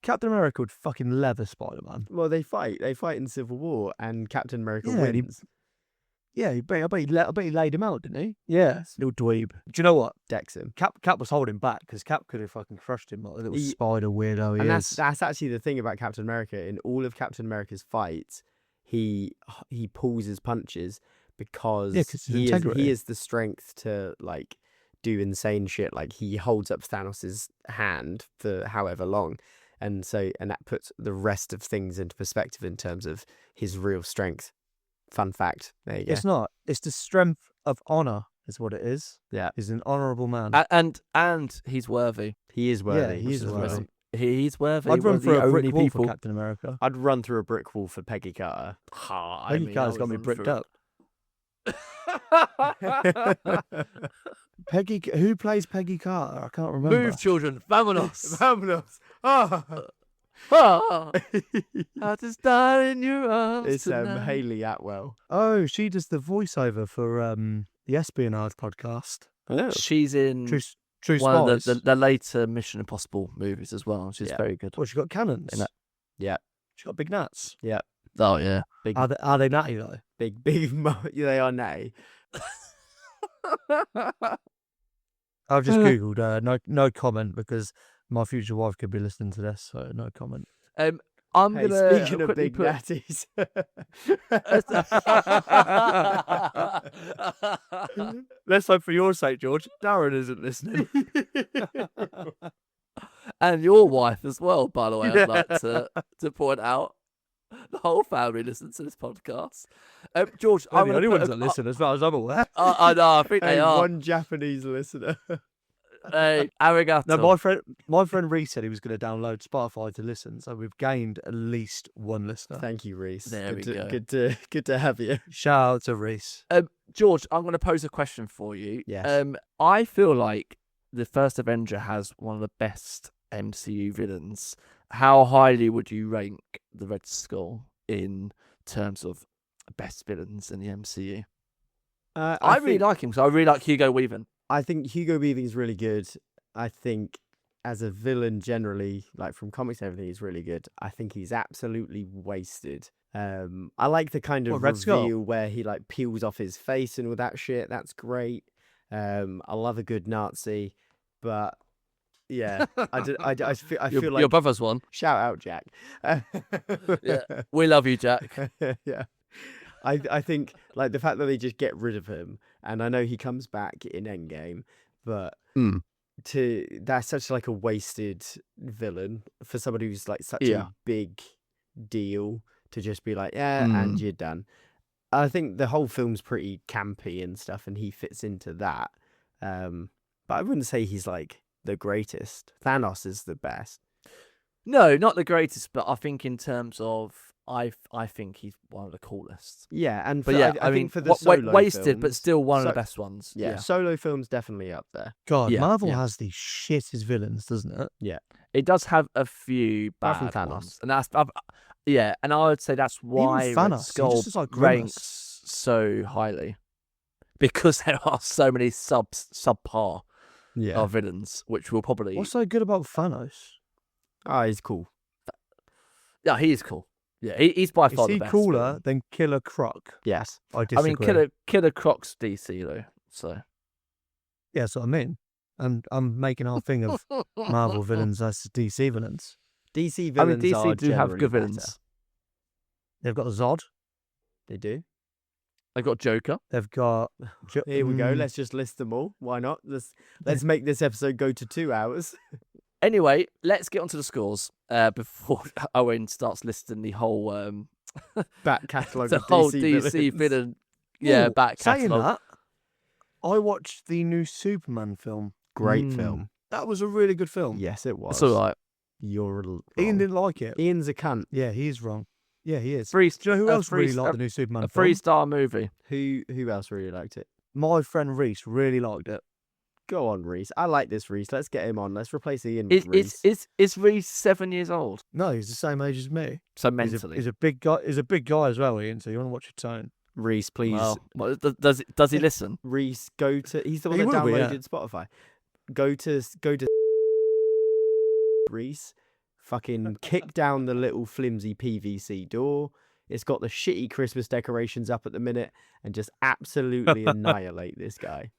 E: Captain America would fucking leather Spider-Man.
D: Well, they fight. They fight in Civil War, and Captain America
E: Yeah, and he-
D: wins.
E: Yeah, I bet he laid him out, didn't he? Yeah, little dweeb. Do you know what?
D: Decks him.
E: Cap was holding back because Cap could have fucking crushed him like a little
D: He-
E: spider weirdo he
D: And
E: is.
D: that's actually the thing about Captain America. In all of Captain America's fights, he pulls his punches because
E: 'cause his
D: he
E: integrity.
D: is the strength to like do insane shit. Like he holds up Thanos' hand for however long, and that puts the rest of things into perspective in terms of his real strength. Fun fact. There you go.
E: It's not. It's the strength of honor, is what it is.
D: Yeah.
E: He's an honourable man.
C: and he's worthy.
D: He is worthy.
E: he is
D: which
E: worthy.
D: amazing.
C: He's worthy.
E: I'd
C: One
E: run
C: of
E: through
C: the
E: a brick
C: only
E: wall
C: people.
E: for Captain America.
D: I'd run through a brick wall for Peggy Carter.
E: Peggy Carter's got me bricked up. Who plays Peggy Carter? I can't remember.
C: Move, children, vamonos.
D: Vamonos.
C: Heart is dying in your arms
D: It's
C: tonight.
D: Hayley Atwell.
E: Oh, she does the voiceover for the espionage podcast.
D: Oh.
C: She's in
E: True
C: one
E: Spies.
C: of the later Mission Impossible movies as well. She's
D: Yeah.
C: very good.
E: Well, she got cannons.
C: In that-
D: Yeah.
E: She got big nuts.
D: Yeah.
C: Oh yeah.
D: Big,
E: Are they natty though?
D: big, they are nay.
E: I've just googled no comment because my future wife could be listening to this, so no comment.
C: I'm
D: Hey,
C: gonna
D: speaking of
C: quickly
D: big
C: put-
D: natties.
E: Let's hope for your sake, George, Darren isn't listening.
C: and your wife as well, by the way. I'd like to point out. The whole family listens to this podcast. George,
E: I'm
C: I'm
E: the
C: gonna
E: only
C: put
E: ones
C: a-
E: that listen, as far as I'm aware.
C: I know. I think
D: Hey,
C: they are.
D: one Japanese listener.
C: Hey, arigato.
E: No, my friend Reese said he was going to download Spotify to listen, so we've gained at least one listener.
D: Thank you, Reese.
C: There we go.
D: Good to have you.
E: Shout out to Reese.
C: George, I'm going to pose a question for you.
D: Yes.
C: I feel like the first Avenger has one of the best MCU villains. How highly would you rank the Red Skull in terms of best villains in the MCU. I really like him, because I really like Hugo Weaving.
D: I think Hugo Weaving's really good. I think as a villain generally, like from comics and everything, he's really good. I think he's absolutely wasted. I like the kind of
E: Red Skull?
D: reveal where he like peels off his face and all that shit. That's great. I love a good Nazi, but yeah, I feel like
C: Your brother's one.
D: shout out Jack.
C: Yeah, we love you, Jack.
D: Yeah. I think like the fact that they just get rid of him, and I know he comes back in Endgame, but that's such like a wasted villain for somebody who's like such a big deal to just be like, and you're done. I think the whole film's pretty campy and stuff, and he fits into that. But I wouldn't say he's like the greatest. Thanos is the best.
C: No, not the greatest, but I think in terms of, I think he's one of the coolest.
D: Yeah, and
C: But yeah,
D: I
C: mean,
D: think for the solo
C: wasted,
D: films,
C: but still one of the best ones.
D: Yeah, solo films definitely up there.
E: God,
C: Yeah,
E: Marvel
C: yeah.
E: has the shittest villains, doesn't it?
D: Yeah,
C: It does have a few
D: Apart
C: bad
D: from Thanos.
C: ones, and that's and I would say that's why
E: Thanos,
C: Red
E: he
C: Skull
E: just looks like Grimace.
C: ranks so highly, because there are so many subpar of villains, which will probably.
E: What's so good about Thanos?
D: Oh, he's cool.
C: Yeah, he is cool. Yeah, he's by far
E: Is he
C: the best.
E: cooler
C: villain.
E: than Killer Croc?
D: Yes.
E: I disagree.
C: I mean, Killer Croc's DC though, so.
E: Yeah, that's what I mean. And I'm making our thing of Marvel villains versus DC villains.
D: DC
C: I mean,
D: villains are
C: DC do have
D: generally
C: good
D: better.
C: villains.
E: They've got Zod.
D: They do.
C: They've got Joker.
E: They've got.
D: Here we go. Let's just list them all. Why not? Let's make this episode go to 2 hours.
C: Anyway, let's get onto the scores before Owen starts listing the whole
D: Back catalogue
C: the
D: of
C: whole
D: DC
C: DC
D: villains.
C: villain.
E: Ooh,
C: Back
E: saying
C: catalogue.
E: that, I watched the new Superman film.
D: Great
C: Mm.
D: film.
E: That was a really good film.
D: Yes, it was.
C: It's all right.
D: You're wrong.
E: Ian didn't like it.
D: Ian's a cunt.
E: Yeah, he is wrong. Yeah, he is.
C: Three,
E: Do you know who
C: a
E: else
C: three-
E: really liked the new Superman
C: a
E: film?
C: 3-star movie.
D: Who else really liked it?
E: My friend Reese really liked it.
D: Go on, Reese. I like this Reese. Let's get him on. Let's replace Ian with
C: Is
D: Reese.
C: is Reese 7 years old?
E: No, he's the same age as me.
C: So
E: He's
C: mentally.
E: a big guy. He's a big guy as well, Ian. So you want to watch your tone.
D: Reese, please.
C: Well, does he listen?
D: Reese, go to. He's the one
E: He
D: that
E: will be, yeah.
D: downloaded Spotify. Go to. Reese, fucking kick down the little flimsy PVC door. It's got the shitty Christmas decorations up at the minute, and just absolutely annihilate this guy.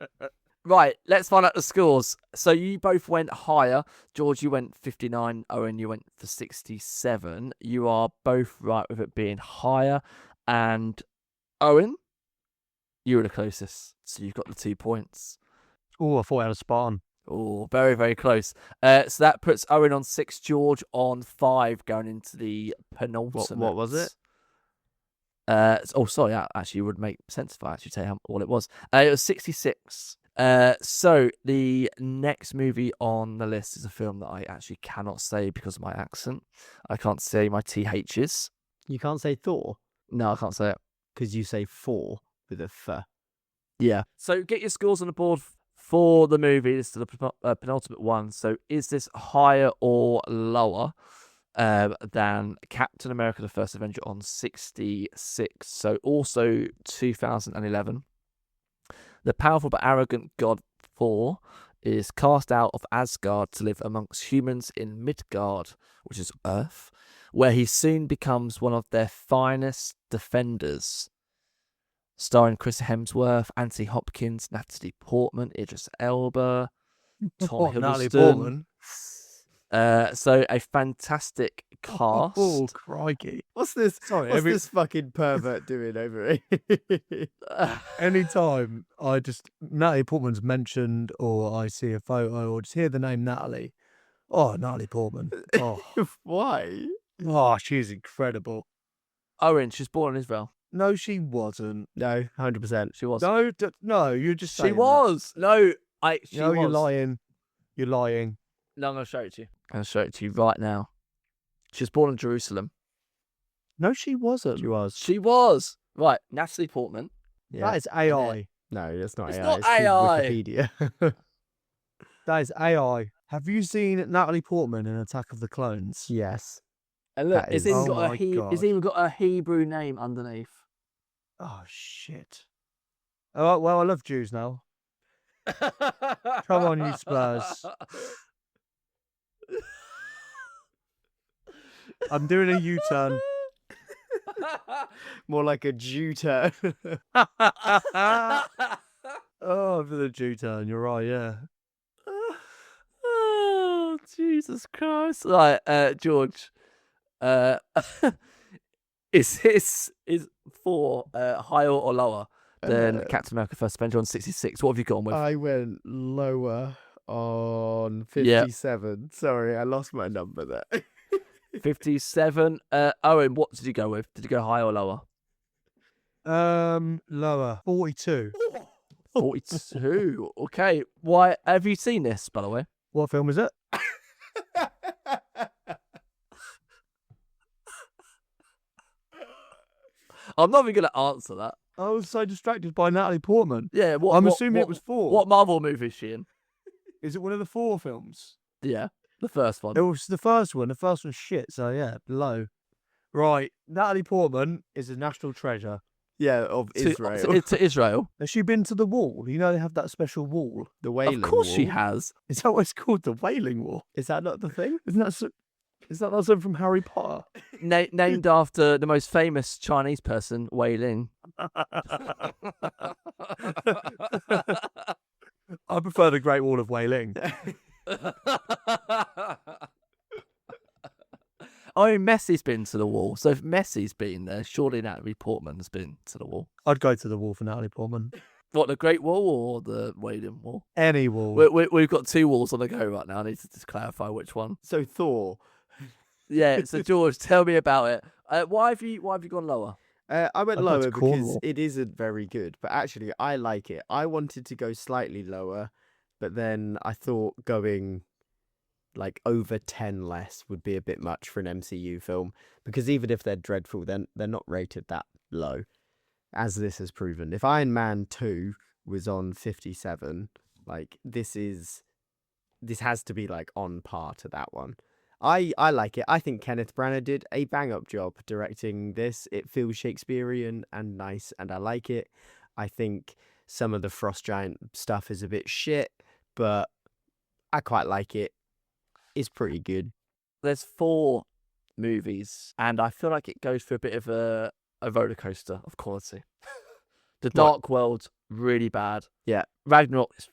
C: Right, let's find out the scores. So you both went higher. George, you went 59. Owen, you went for 67. You are both right with it being higher. And Owen, you were the closest. So you've got the 2 points.
E: Oh, I thought I had a spot on.
C: Oh, very, very close. So that puts Owen on 6, George on 5, going into the penultimate.
D: What was it?
C: Sorry. Actually, it would make sense if I actually tell you what it was. It was 66. So the next movie on the list is a film that I actually cannot say because of my accent. I can't say my THs.
D: You can't say Thor
C: No, I can't say it.
D: because you say four with a f.
C: Yeah. So get your scores on the board for the movie. This is the penultimate one. So is this higher or lower than Captain America: The First Avenger on 66? So also 2011. The powerful but arrogant god Thor is cast out of Asgard to live amongst humans in Midgard, which is Earth, where he soon becomes one of their finest defenders. Starring Chris Hemsworth, Anthony Hopkins, Natalie Portman, Idris Elba, Tom
E: Natalie
C: Hiddleston.
E: Portman.
C: So a fantastic cast.
E: Oh, crikey.
D: What's this?
E: Sorry,
D: What's this fucking pervert doing over here?
E: Anytime Natalie Portman's mentioned or I see a photo or just hear the name Natalie, oh, Natalie Portman. Oh,
D: Why?
E: she's incredible.
C: Owen, she's born in Israel.
E: No, she wasn't.
D: No, 100%.
C: She was.
E: No, you're just
C: She
E: saying that.
C: was. No, she
E: No,
C: was.
E: you're lying. You're lying.
C: No, I'm going to show it to you. I'm going to show it to you right now. She was born in Jerusalem.
E: No, she wasn't.
D: She was.
C: She was. Right, Natalie Portman.
D: Yeah.
E: That is AI.
D: No, that's not
C: It's
D: AI.
C: not
D: it's called
C: AI.
D: Wikipedia.
E: That is AI. Have you seen Natalie Portman in Attack of the Clones?
D: Yes.
C: And look,
D: That
C: it's
D: is-
C: even
E: Oh
C: got
E: my
C: it's
E: God.
C: even got a Hebrew name underneath.
E: Oh shit. Oh well, I love Jews now. Come on, you Spurs. I'm doing a U-turn.
D: More like a Jew turn.
E: Oh, for the Jew-turn. You're right. Yeah.
C: Oh, Jesus Christ! Right, George. Is this is 4 higher or lower than Captain America: First Avenger on 66? What have you gone with?
D: I went lower on
C: Yeah.
D: 57. Sorry, I lost my number there.
C: 57. Owen, what did you go with? Did you go higher or lower?
E: Lower. 42.
C: 42. Okay. Why have you seen this, by the way?
E: What film is it?
C: I'm not even going to answer that.
E: I was so distracted by Natalie Portman.
C: Yeah. What?
E: I'm
C: what-
E: assuming
C: what-
E: it was 4.
C: What Marvel movie is she in?
E: Is it one of the 4 films?
C: Yeah, the first one.
E: It was the first one. The first one's shit. So yeah, low. Right. Natalie Portman is a national treasure.
D: Yeah, of Israel.
C: To Israel.
E: Has she been to the wall? You know they have that special wall.
D: The Wailing
C: Of course she
D: Wall.
C: has.
E: Is that what it's called? The Wailing Wall?
D: Is that not the thing?
E: Isn't that so? Is that not something from Harry Potter?
C: Named after the most famous Chinese person, Wei Ling.
E: I prefer the Great Wall of Wailing.
C: I mean, Messi's been to the wall. So if Messi's been there, surely Natalie Portman's been to the wall.
E: I'd go to the wall for Natalie Portman.
C: What, the Great Wall or the Wailing Wall?
E: Any wall.
C: We've got 2 walls on the go right now. I need to just clarify which one.
D: So Thor.
C: Yeah, so George, tell me about it. Why have you gone lower?
D: I went
E: I'd go to
D: lower because
E: Cornwall.
D: it isn't very good, but actually I like it. I wanted to go slightly lower, but then I thought going like over 10 less would be a bit much for an MCU film, because even if they're dreadful, then they're not rated that low, as this has proven. If Iron Man 2 was on 57, like this has to be like on par to that one. I like it. I think Kenneth Branagh did a bang-up job directing this. It feels Shakespearean and nice, and I like it. I think some of the Frost Giant stuff is a bit shit, but I quite like it. It's pretty good.
C: There's 4 movies, and I feel like it goes through a bit of a roller coaster of quality. The Dark World, really bad.
D: Yeah.
C: Ragnarok is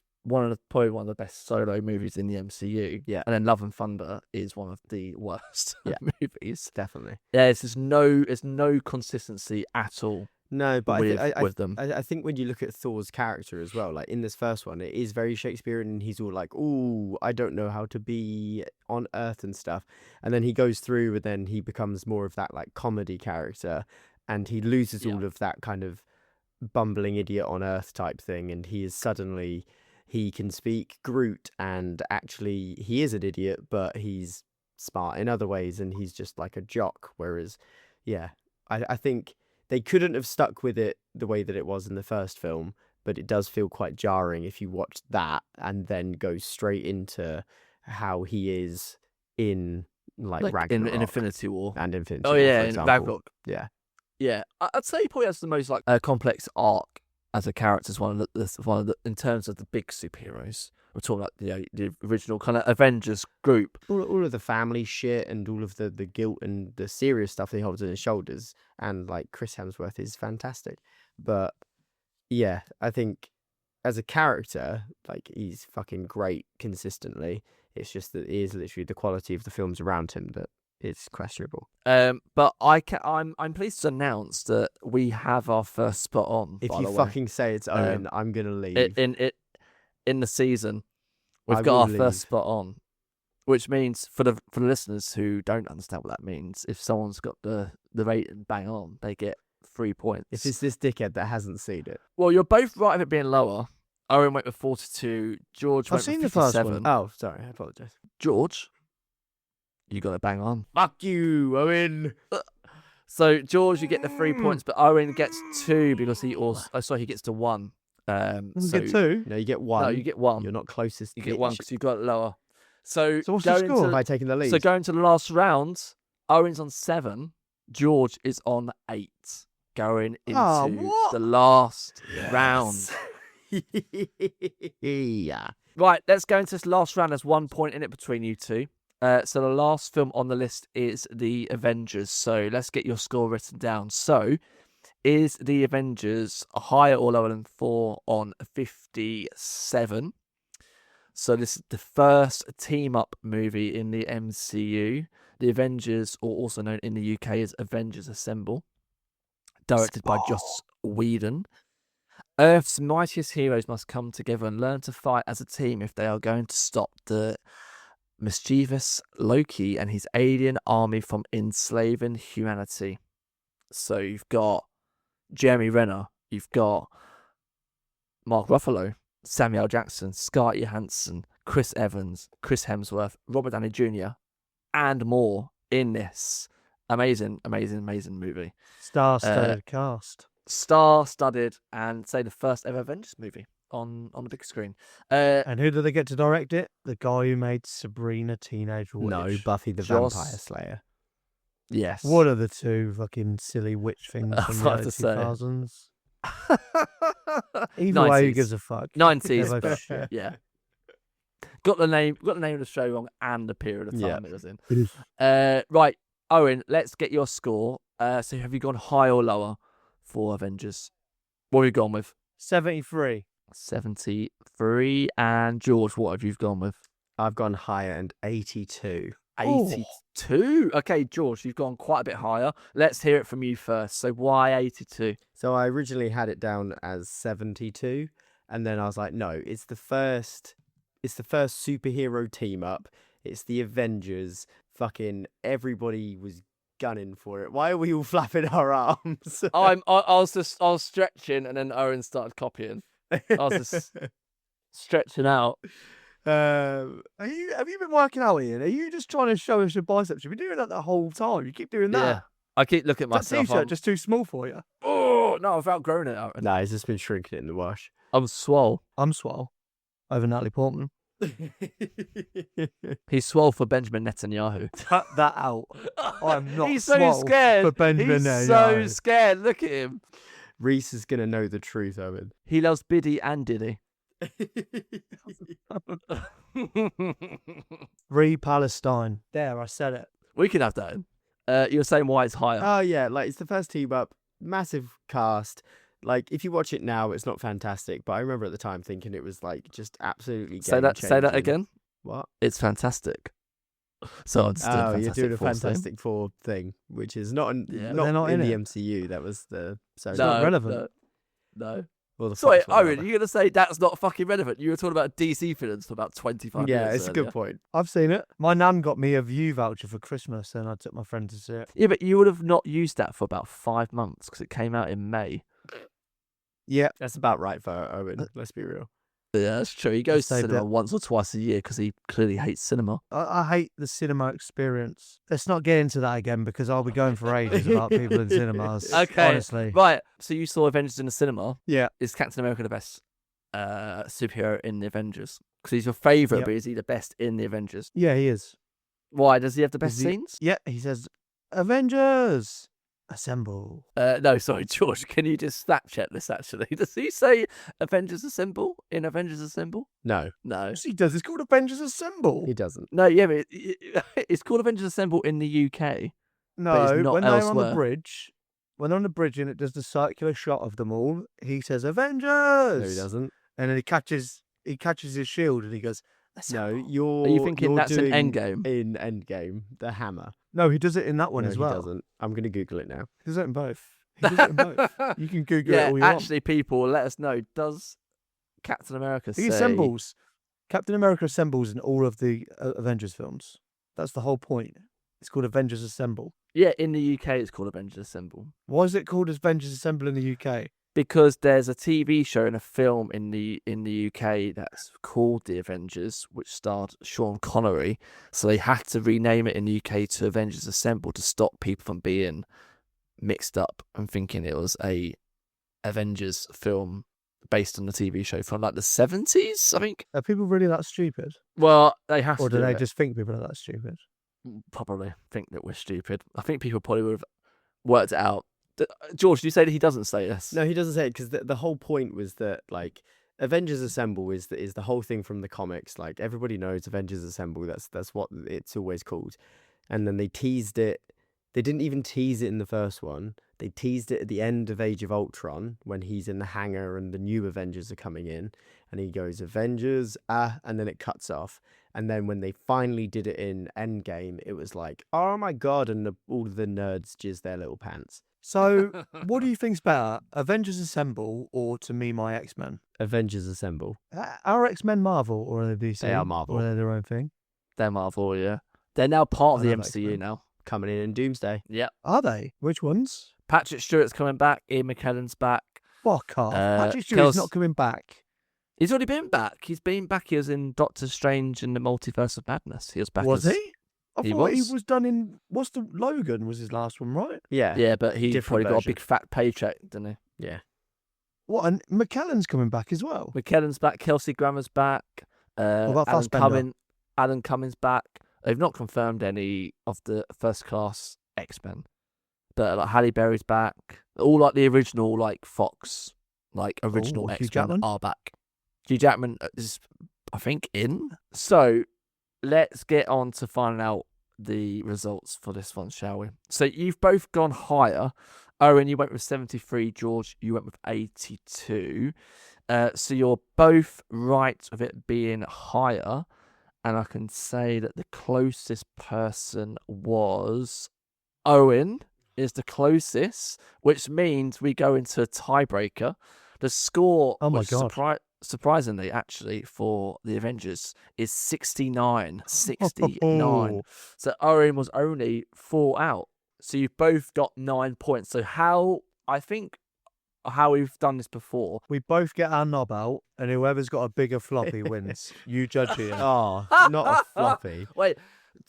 C: probably one of the best solo movies in the MCU.
D: Yeah.
C: And then Love and Thunder is one of the worst
D: Yeah.
C: movies.
D: Definitely.
C: Yeah, there's no consistency at all.
D: No, but
C: with them.
D: I think when you look at Thor's character as well, like in this first one, it is very Shakespearean, and he's all like, "Ooh, I don't know how to be on Earth and stuff," and then he goes through, and then he becomes more of that like comedy character, and he loses all of that kind of bumbling idiot on Earth type thing, and he is suddenly he can speak Groot, and actually he is an idiot, but he's smart in other ways, and he's just like a jock. Whereas, yeah, I think they couldn't have stuck with it the way that it was in the first film, but it does feel quite jarring if you watch that and then go straight into how he is in like Ragnarok
C: in Infinity War.
D: and Infinity
C: Oh
D: War,
C: yeah,
D: for
C: in
D: example.
C: Ragnarok.
D: Yeah.
C: Yeah, I'd say he probably has the most like complex arc as a character. As one of the in terms of the big superheroes. We're talking like the original kind of Avengers group.
D: All of the family shit and all of the guilt and the serious stuff that he holds on his shoulders, and like Chris Hemsworth is fantastic. But yeah, I think as a character, like he's fucking great consistently. It's just that it is literally the quality of the films around him that is questionable.
C: But I'm pleased to announce that we have our first spot on.
D: If
C: by
D: you
C: the way.
D: fucking say it's Owen, I'm gonna leave.
C: In the season, we've
D: I
C: got
D: will
C: our first
D: leave.
C: spot on, which means for the listeners who don't understand what that means, if someone's got the rating bang on, they get 3 points.
D: If it's this dickhead that hasn't seen it.
C: Well, you're both right of it being lower. Owen went with 42. George
E: I've
C: went
E: seen
C: with
E: the first
C: 57.
E: one.
D: Oh, sorry, I apologise.
C: George, you got it bang on.
D: Fuck you, Owen.
C: So George, you get the 3 points, but Owen gets 2 because he also. Oh, sorry, he gets to 1.
E: You
C: So
E: get 2.
D: No, you get one.
C: No, you get 1.
D: You're not closest.
C: You get 1 because you got it lower. So
E: So what's the
C: going
E: score?
D: Have I taken the lead?
C: So going to the last round, Owen's on 7. George is on 8. Going into
E: what?
C: the last round.
D: Yeah.
C: Right, let's go into this last round. There's 1 point in it between you two. So the last film on the list is The Avengers. So let's get your score written down. So is The Avengers higher or lower than 4 on 57? So this is the first team-up movie in the MCU. The Avengers, or also known in the UK as Avengers Assemble, directed by Joss Whedon. Earth's mightiest heroes must come together and learn to fight as a team if they are going to stop the mischievous Loki and his alien army from enslaving humanity. So you've got Jeremy Renner, you've got Mark Ruffalo, Samuel Jackson, Scarlett Johansson, Chris Evans, Chris Hemsworth, Robert Downey Jr., and more in this amazing movie.
E: Star-studded cast.
C: Star-studded, and say the first ever Avengers movie on the big screen.
E: And who do they get to direct it? The guy who made Sabrina Teenage Witch.
D: No, Buffy the
C: Joss-
D: Vampire Slayer.
C: Yes.
E: What are the two fucking silly witch things
C: I
E: from
C: was
E: the
C: about
E: early
C: to say.
E: 2000s? Either way, who
C: 90s.
E: gives a fuck?
C: 90s,
E: They're
C: but
E: both shit.
C: yeah. Got the name of the show wrong and the period of time
D: Yeah.
C: it was in.
E: It is.
C: Right, Owen, let's get your score. So have you gone high or lower for Avengers? What have you gone with?
E: 73.
C: 73. And George, what have you gone with?
D: I've gone higher and 82.
C: 82. Okay, George, you've gone quite a bit higher. Let's hear it from you first. So why 82?
D: So I originally had it down as 72, and then I was like, no, it's the first superhero team up. It's the Avengers. Fucking everybody was gunning for it. Why are we all flapping our arms?
C: I was stretching, and then Owen started copying. I was just stretching out.
E: Have you been working out, Ian? Are you just trying to show us your biceps? You've been doing that the whole time. You keep doing that.
C: Yeah. I keep looking at
E: Is that
C: myself.
E: t-shirt
C: I'm-
E: just too small for you?
C: Oh no, I've outgrown it. Aaron.
D: Nah, he's just been shrinking it in the wash.
C: I'm swole.
E: I'm swole over Natalie Portman.
C: He's swole for Benjamin Netanyahu.
E: Cut that out. I'm not
C: He's so
E: swole
C: scared.
E: for Benjamin
C: He's so
E: Netanyahu.
C: scared. Look at him.
D: Reese is gonna know the truth, Owen.
C: He loves Biddy and Diddy.
E: Free Palestine. There, I said it.
C: We can have that in. You're saying why it's higher.
D: Oh yeah, like it's the first team up, massive cast. Like if you watch it now, it's not fantastic, but I remember at the time thinking it was like just absolutely
C: say that
D: game-changing.
C: again.
D: What?
C: It's fantastic. So I'm just doing
D: Oh,
C: Fantastic
D: you're doing a
C: Four, so-
D: Fantastic Four thing, which is not
C: Yeah.
D: not,
E: They're not
D: in
E: in
D: the
E: it.
D: MCU. That was the so
E: not relevant.
C: No.
D: Well, the
C: Sorry,
D: Fox one,
C: Owen,
D: rather.
C: you're going to say that's not fucking relevant. You were talking about DC villains for about 25
D: Yeah,
C: minutes
D: it's a
C: earlier.
D: good point.
E: I've seen it. My nan got me a View voucher for Christmas and I took my friend to see it.
C: Yeah, but you would have not used that for about 5 months because it came out in May.
E: Yeah.
D: That's about right for Owen. Let's be real.
C: Yeah, that's true. He goes to
E: saved
C: cinema
E: it.
C: once or twice a year because he clearly hates cinema.
E: I hate the cinema experience. Let's not get into that again because I'll be going for ages about people in cinemas.
C: Okay.
E: Honestly.
C: Right, so you saw Avengers in the cinema.
E: Yeah.
C: Is Captain America the best superhero in the Avengers? Because he's your favourite,
E: Yep.
C: but is he the best in the Avengers?
E: Yeah, he is.
C: Why? Does he have the best
E: Is he-
C: scenes?
E: Yeah, he says, Avengers, assemble.
C: No, sorry, George. Can you just Snapchat this, actually? Does he say Avengers Assemble in Avengers Assemble?
D: No,
C: No.
E: Yes, he does. It's called Avengers Assemble.
D: he doesn't.
C: No, yeah, but it's called Avengers Assemble in the UK.
E: No,
C: it's not
E: when they're on
C: elsewhere.
E: the bridge, when they're on the bridge and it does the circular shot of them all, he says, Avengers.
D: No, he doesn't.
E: And then he catches his shield and he goes,
D: No,
E: assemble.
D: you're.
C: Are you thinking
D: you're
C: that's in
D: doing
C: Endgame?
D: In Endgame, the hammer.
E: No, he does it in that one
D: No,
E: as
D: he
E: well.
D: doesn't. I'm going to Google it now.
E: He does it in both. He does it in both. You can Google it
C: Yeah,
E: all you
C: actually, people, let us know. Does Captain America
E: want.
C: say...
E: He assembles. Captain America assembles in all of the Avengers films. That's the whole point. It's called Avengers Assemble.
C: Yeah, in the UK, it's called Avengers Assemble.
E: Why is it called Avengers Assemble in the UK?
C: Because there's a TV show and a film in the UK that's called The Avengers, which starred Sean Connery. So they had to rename it in the UK to Avengers Assemble to stop people from being mixed up and thinking it was a Avengers film based on the TV show from like the 70s, I think.
E: Are people really that stupid?
C: Well, they have
E: Or
C: to
E: do
C: do
E: they
C: it.
E: just think people are that stupid?
C: probably think that we're stupid. I think people probably would have worked it out. George, did you say that he doesn't say this?
D: No, he doesn't say it because the whole point was that like Avengers Assemble is the whole thing from the comics. Like everybody knows Avengers Assemble. That's what it's always called. And then they teased it. They didn't even tease it in the first one. They teased it at the end of Age of Ultron when he's in the hangar and the new Avengers are coming in, and he goes Avengers, and then it cuts off. And then when they finally did it in Endgame, it was like, oh my god, and all the nerds jizz their little pants.
E: So, what do you think's better, Avengers Assemble or To Me My X-Men?
D: Avengers Assemble.
E: Are X-Men Marvel or are they DC?
D: They are Marvel.
E: Or are they their own thing?
C: They're Marvel, yeah. They're now part of
E: I
C: the
E: love
C: MCU
E: X-Men.
C: now.
D: Coming in Doomsday.
C: Yeah.
E: Are they? Which ones?
C: Patrick Stewart's coming back. Ian McKellen's back.
E: Fuck off. Patrick Stewart's not coming back.
C: He's already been back. He's been back. He was in Doctor Strange and the Multiverse of Madness. He was back.
E: Was he? I
C: He
E: thought he
C: was.
E: was done in... What's the... Logan was his last one, right?
D: Yeah.
C: Yeah, but he
D: Different
C: probably got a
D: version.
C: big fat paycheck, didn't he?
D: Yeah.
E: What? And McKellen's coming back as well?
C: McKellen's back. Kelsey Grammer's back.
E: about
C: Alan
E: Fassbender?
C: Alan Cummings back. They've not confirmed any of the first class X-Men, but like Halle Berry's back. All like the original like Fox, like original
E: Hugh
C: X-Men
E: Jackman?
C: are back. Hugh Jackman is, I think, in. So let's get on to finding out the results for this one, shall we? So you've both gone higher. Owen, you went with 73. George, you went with 82. So you're both right of it being higher. And I can say that the closest person was Owen is the closest, which means we go into a tiebreaker. The score,
E: Oh my
C: which
E: God.
C: surprisingly, actually, for the Avengers is 69. 69. So Owen was only 4 out. So you've both got 9 points. So how we've done this before.
E: We both get our knob out, and whoever's got a bigger floppy wins. You judge it.
D: Oh, not a floppy.
C: Wait,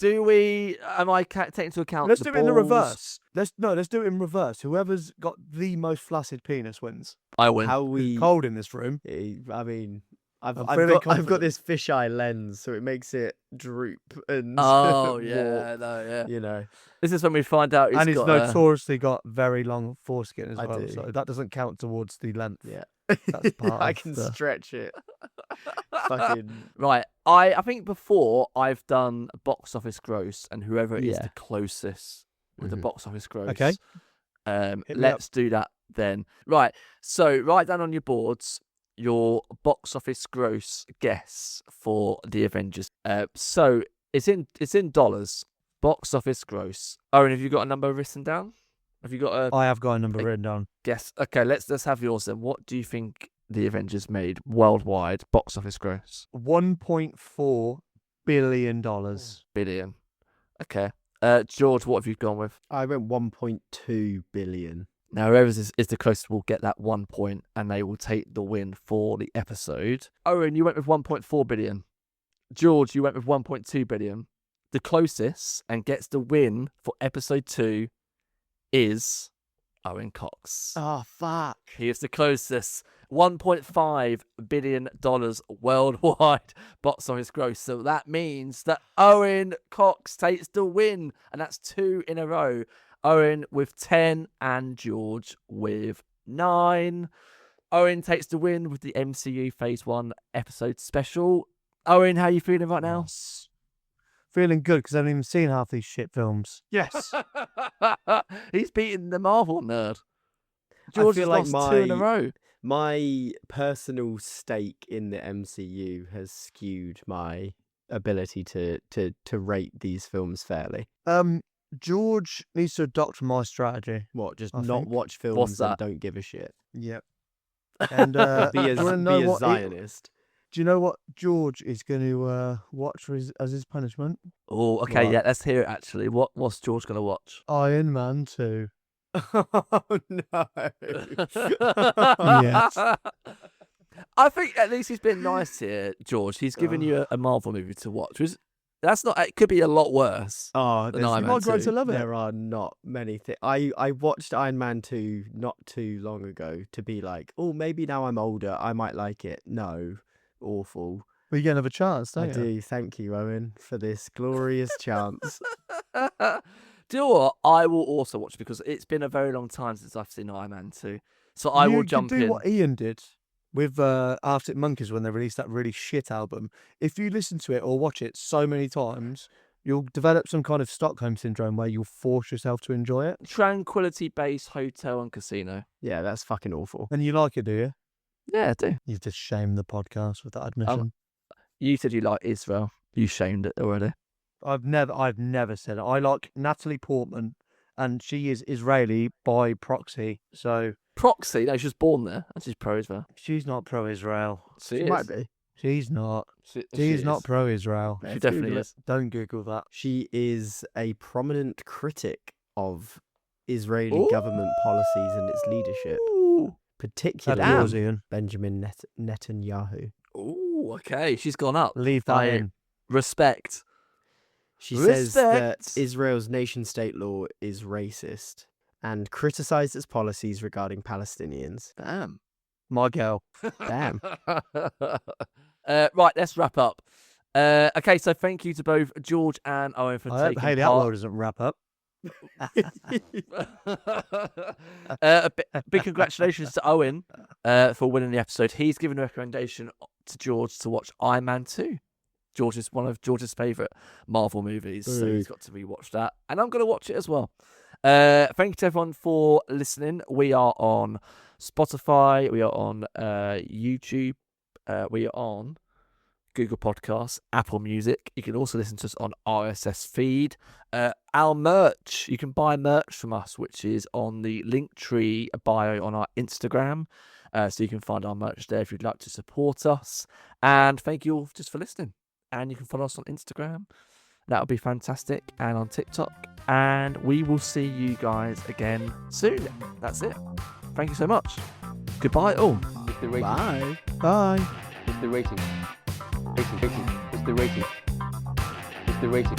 C: am I taking into account
E: Let's
C: the
E: do it in the
C: balls?
E: reverse. Let's do it in reverse. Whoever's got the most flaccid penis wins.
C: I win.
D: How we?
E: Cold in this room.
D: I mean, I've
E: I'm
D: got
E: feeling
D: I've got
E: confident.
D: this fisheye lens, so it makes it droop and
C: Oh,
D: warp,
C: yeah, no, yeah.
D: you know.
C: This is when we find out
E: And he's
C: got
E: notoriously got very long foreskin as
D: I
E: well,
D: do.
E: so that doesn't count towards the length.
D: Yeah,
E: That's part
D: I
E: of
D: can
E: the-
D: stretch it. Fucking
C: Right, I think before I've done box office gross, and whoever is
D: Yeah.
C: the closest with the
D: Mhm.
C: box office gross.
E: Okay. me
C: Let's do that then. Right, so write down on your boards your box office gross guess for the Avengers. So it's in dollars. Box office gross. Owen, have you got a number written down? Have you got a
E: I have got a number
C: Like-
E: written down.
C: guess? Okay, let's have yours then. What do you think the Avengers made worldwide box office gross?
E: $1.4 billion.
C: Billion. Okay. George, what have you gone with?
D: I went 1.2 billion.
C: Now, whoever is the closest will get that 1 point, and they will take the win for the episode. Owen, you went with 1.4 billion. George, you went with 1.2 billion. The closest and gets the win for episode 2 is Owen Cox.
D: Oh fuck!
C: He is the closest. $1.5 billion worldwide box office gross. So that means that Owen Cox takes the win, and that's 2 in a row. Owen with 10 and George with 9. Owen takes the win with the MCU Phase 1 episode special. Owen, how are you feeling right now?
E: Feeling good because I haven't even seen half these shit films.
D: Yes.
C: He's beaten the Marvel nerd. George
D: feel
C: has
D: like
C: lost 2 in a row.
D: My personal stake in the MCU has skewed my ability to rate these films fairly.
E: George needs to adopt my strategy.
D: What? Just
E: I
D: not
E: think.
D: watch
C: What's
D: films and
C: that?
D: don't give a shit.
E: Yep. And
D: Be a,
E: do you wanna know
D: be a
E: what
D: Zionist.
E: do you know what George is going to watch as his punishment?
C: Oh, okay,
D: What?
C: yeah, let's hear it actually. What's George going to watch?
E: Iron Man 2.
D: Oh no!
E: Yes.
C: I think at least he's been nice here, George. He's given you a Marvel movie to watch. That's not. It could be a lot worse.
D: Oh,
C: Than Iron Man
E: might grow to
C: 2.
E: love it.
D: There are not many things. I watched Iron Man 2 not too long ago to be like, oh, maybe now I'm older, I might like it. No, awful.
E: But you get another chance,
D: I
E: don't you?
D: do. Thank you, Owen, for this glorious chance.
C: Do you know what? I will also watch because it's been a very long time since I've seen Iron Man 2. So I will jump
E: You could do
C: in.
E: what Ian did with Arctic Monkeys when they released that really shit album. If you listen to it or watch it so many times, you'll develop some kind of Stockholm syndrome where you'll force yourself to enjoy it.
C: Tranquility Base Hotel and Casino.
D: Yeah, that's fucking awful.
E: And you like it, do you?
C: Yeah, I do.
E: You've just shamed the podcast with that admission.
C: You said you like Israel. You shamed it already.
E: I've never said it. I like Natalie Portman, and she is Israeli by proxy. So
C: Proxy? No, she was born there. And she's pro-Israel.
E: she's not pro-Israel.
C: She
D: might
C: is.
D: be.
E: She's not.
C: She
E: She's not
C: is.
E: pro-Israel.
C: She
D: Let's
C: definitely
D: Google it.
C: is.
E: Don't Google that.
D: She is a prominent critic of Israeli government policies and its leadership,
C: Ooh.
D: particularly
E: That's yours, Ian.
D: Benjamin Netanyahu.
C: Ooh, okay. She's gone up.
E: Leave that in.
C: Respect.
D: She says that
C: Respect.
D: Israel's nation-state law is racist and criticised its policies regarding Palestinians.
C: Damn.
E: My girl.
D: Damn.
C: Right, let's wrap up. Okay, so thank you to both George and Owen for
E: I hope
C: taking
E: Haley
C: part.
E: Atwell doesn't wrap up.
C: Big congratulations to Owen for winning the episode. He's given a recommendation to George to watch Iron Man 2. One of George's favourite Marvel movies, so he's got to rewatch that. And I'm going to watch it as well. Thank you to everyone for listening. We are on Spotify, we are on YouTube, we are on Google Podcasts, Apple Music. You can also listen to us on RSS feed. Our merch, you can buy merch from us, which is on the Linktree bio on our Instagram. So you can find our merch there if you'd like to support us. And thank you all just for listening. And you can follow us on Instagram. That would be fantastic. And on TikTok. And we will see you guys again soon. That's it. Thank you so much. Goodbye all.
B: It's the rating.
D: Bye.
E: Bye.
B: It's the rating. Rating. It's the rating. It's the rating.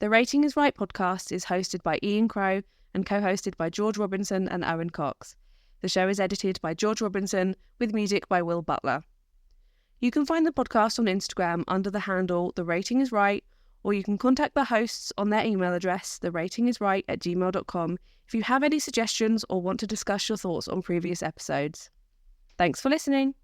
A: The Rating is Right podcast is hosted by Ian Crow and co-hosted by George Robinson and Owen Cox. The show is edited by George Robinson with music by Will Butler. You can find the podcast on Instagram under the handle The Rating is Right, or you can contact the hosts on their email address, theratingisright@gmail.com, if you have any suggestions or want to discuss your thoughts on previous episodes. Thanks for listening.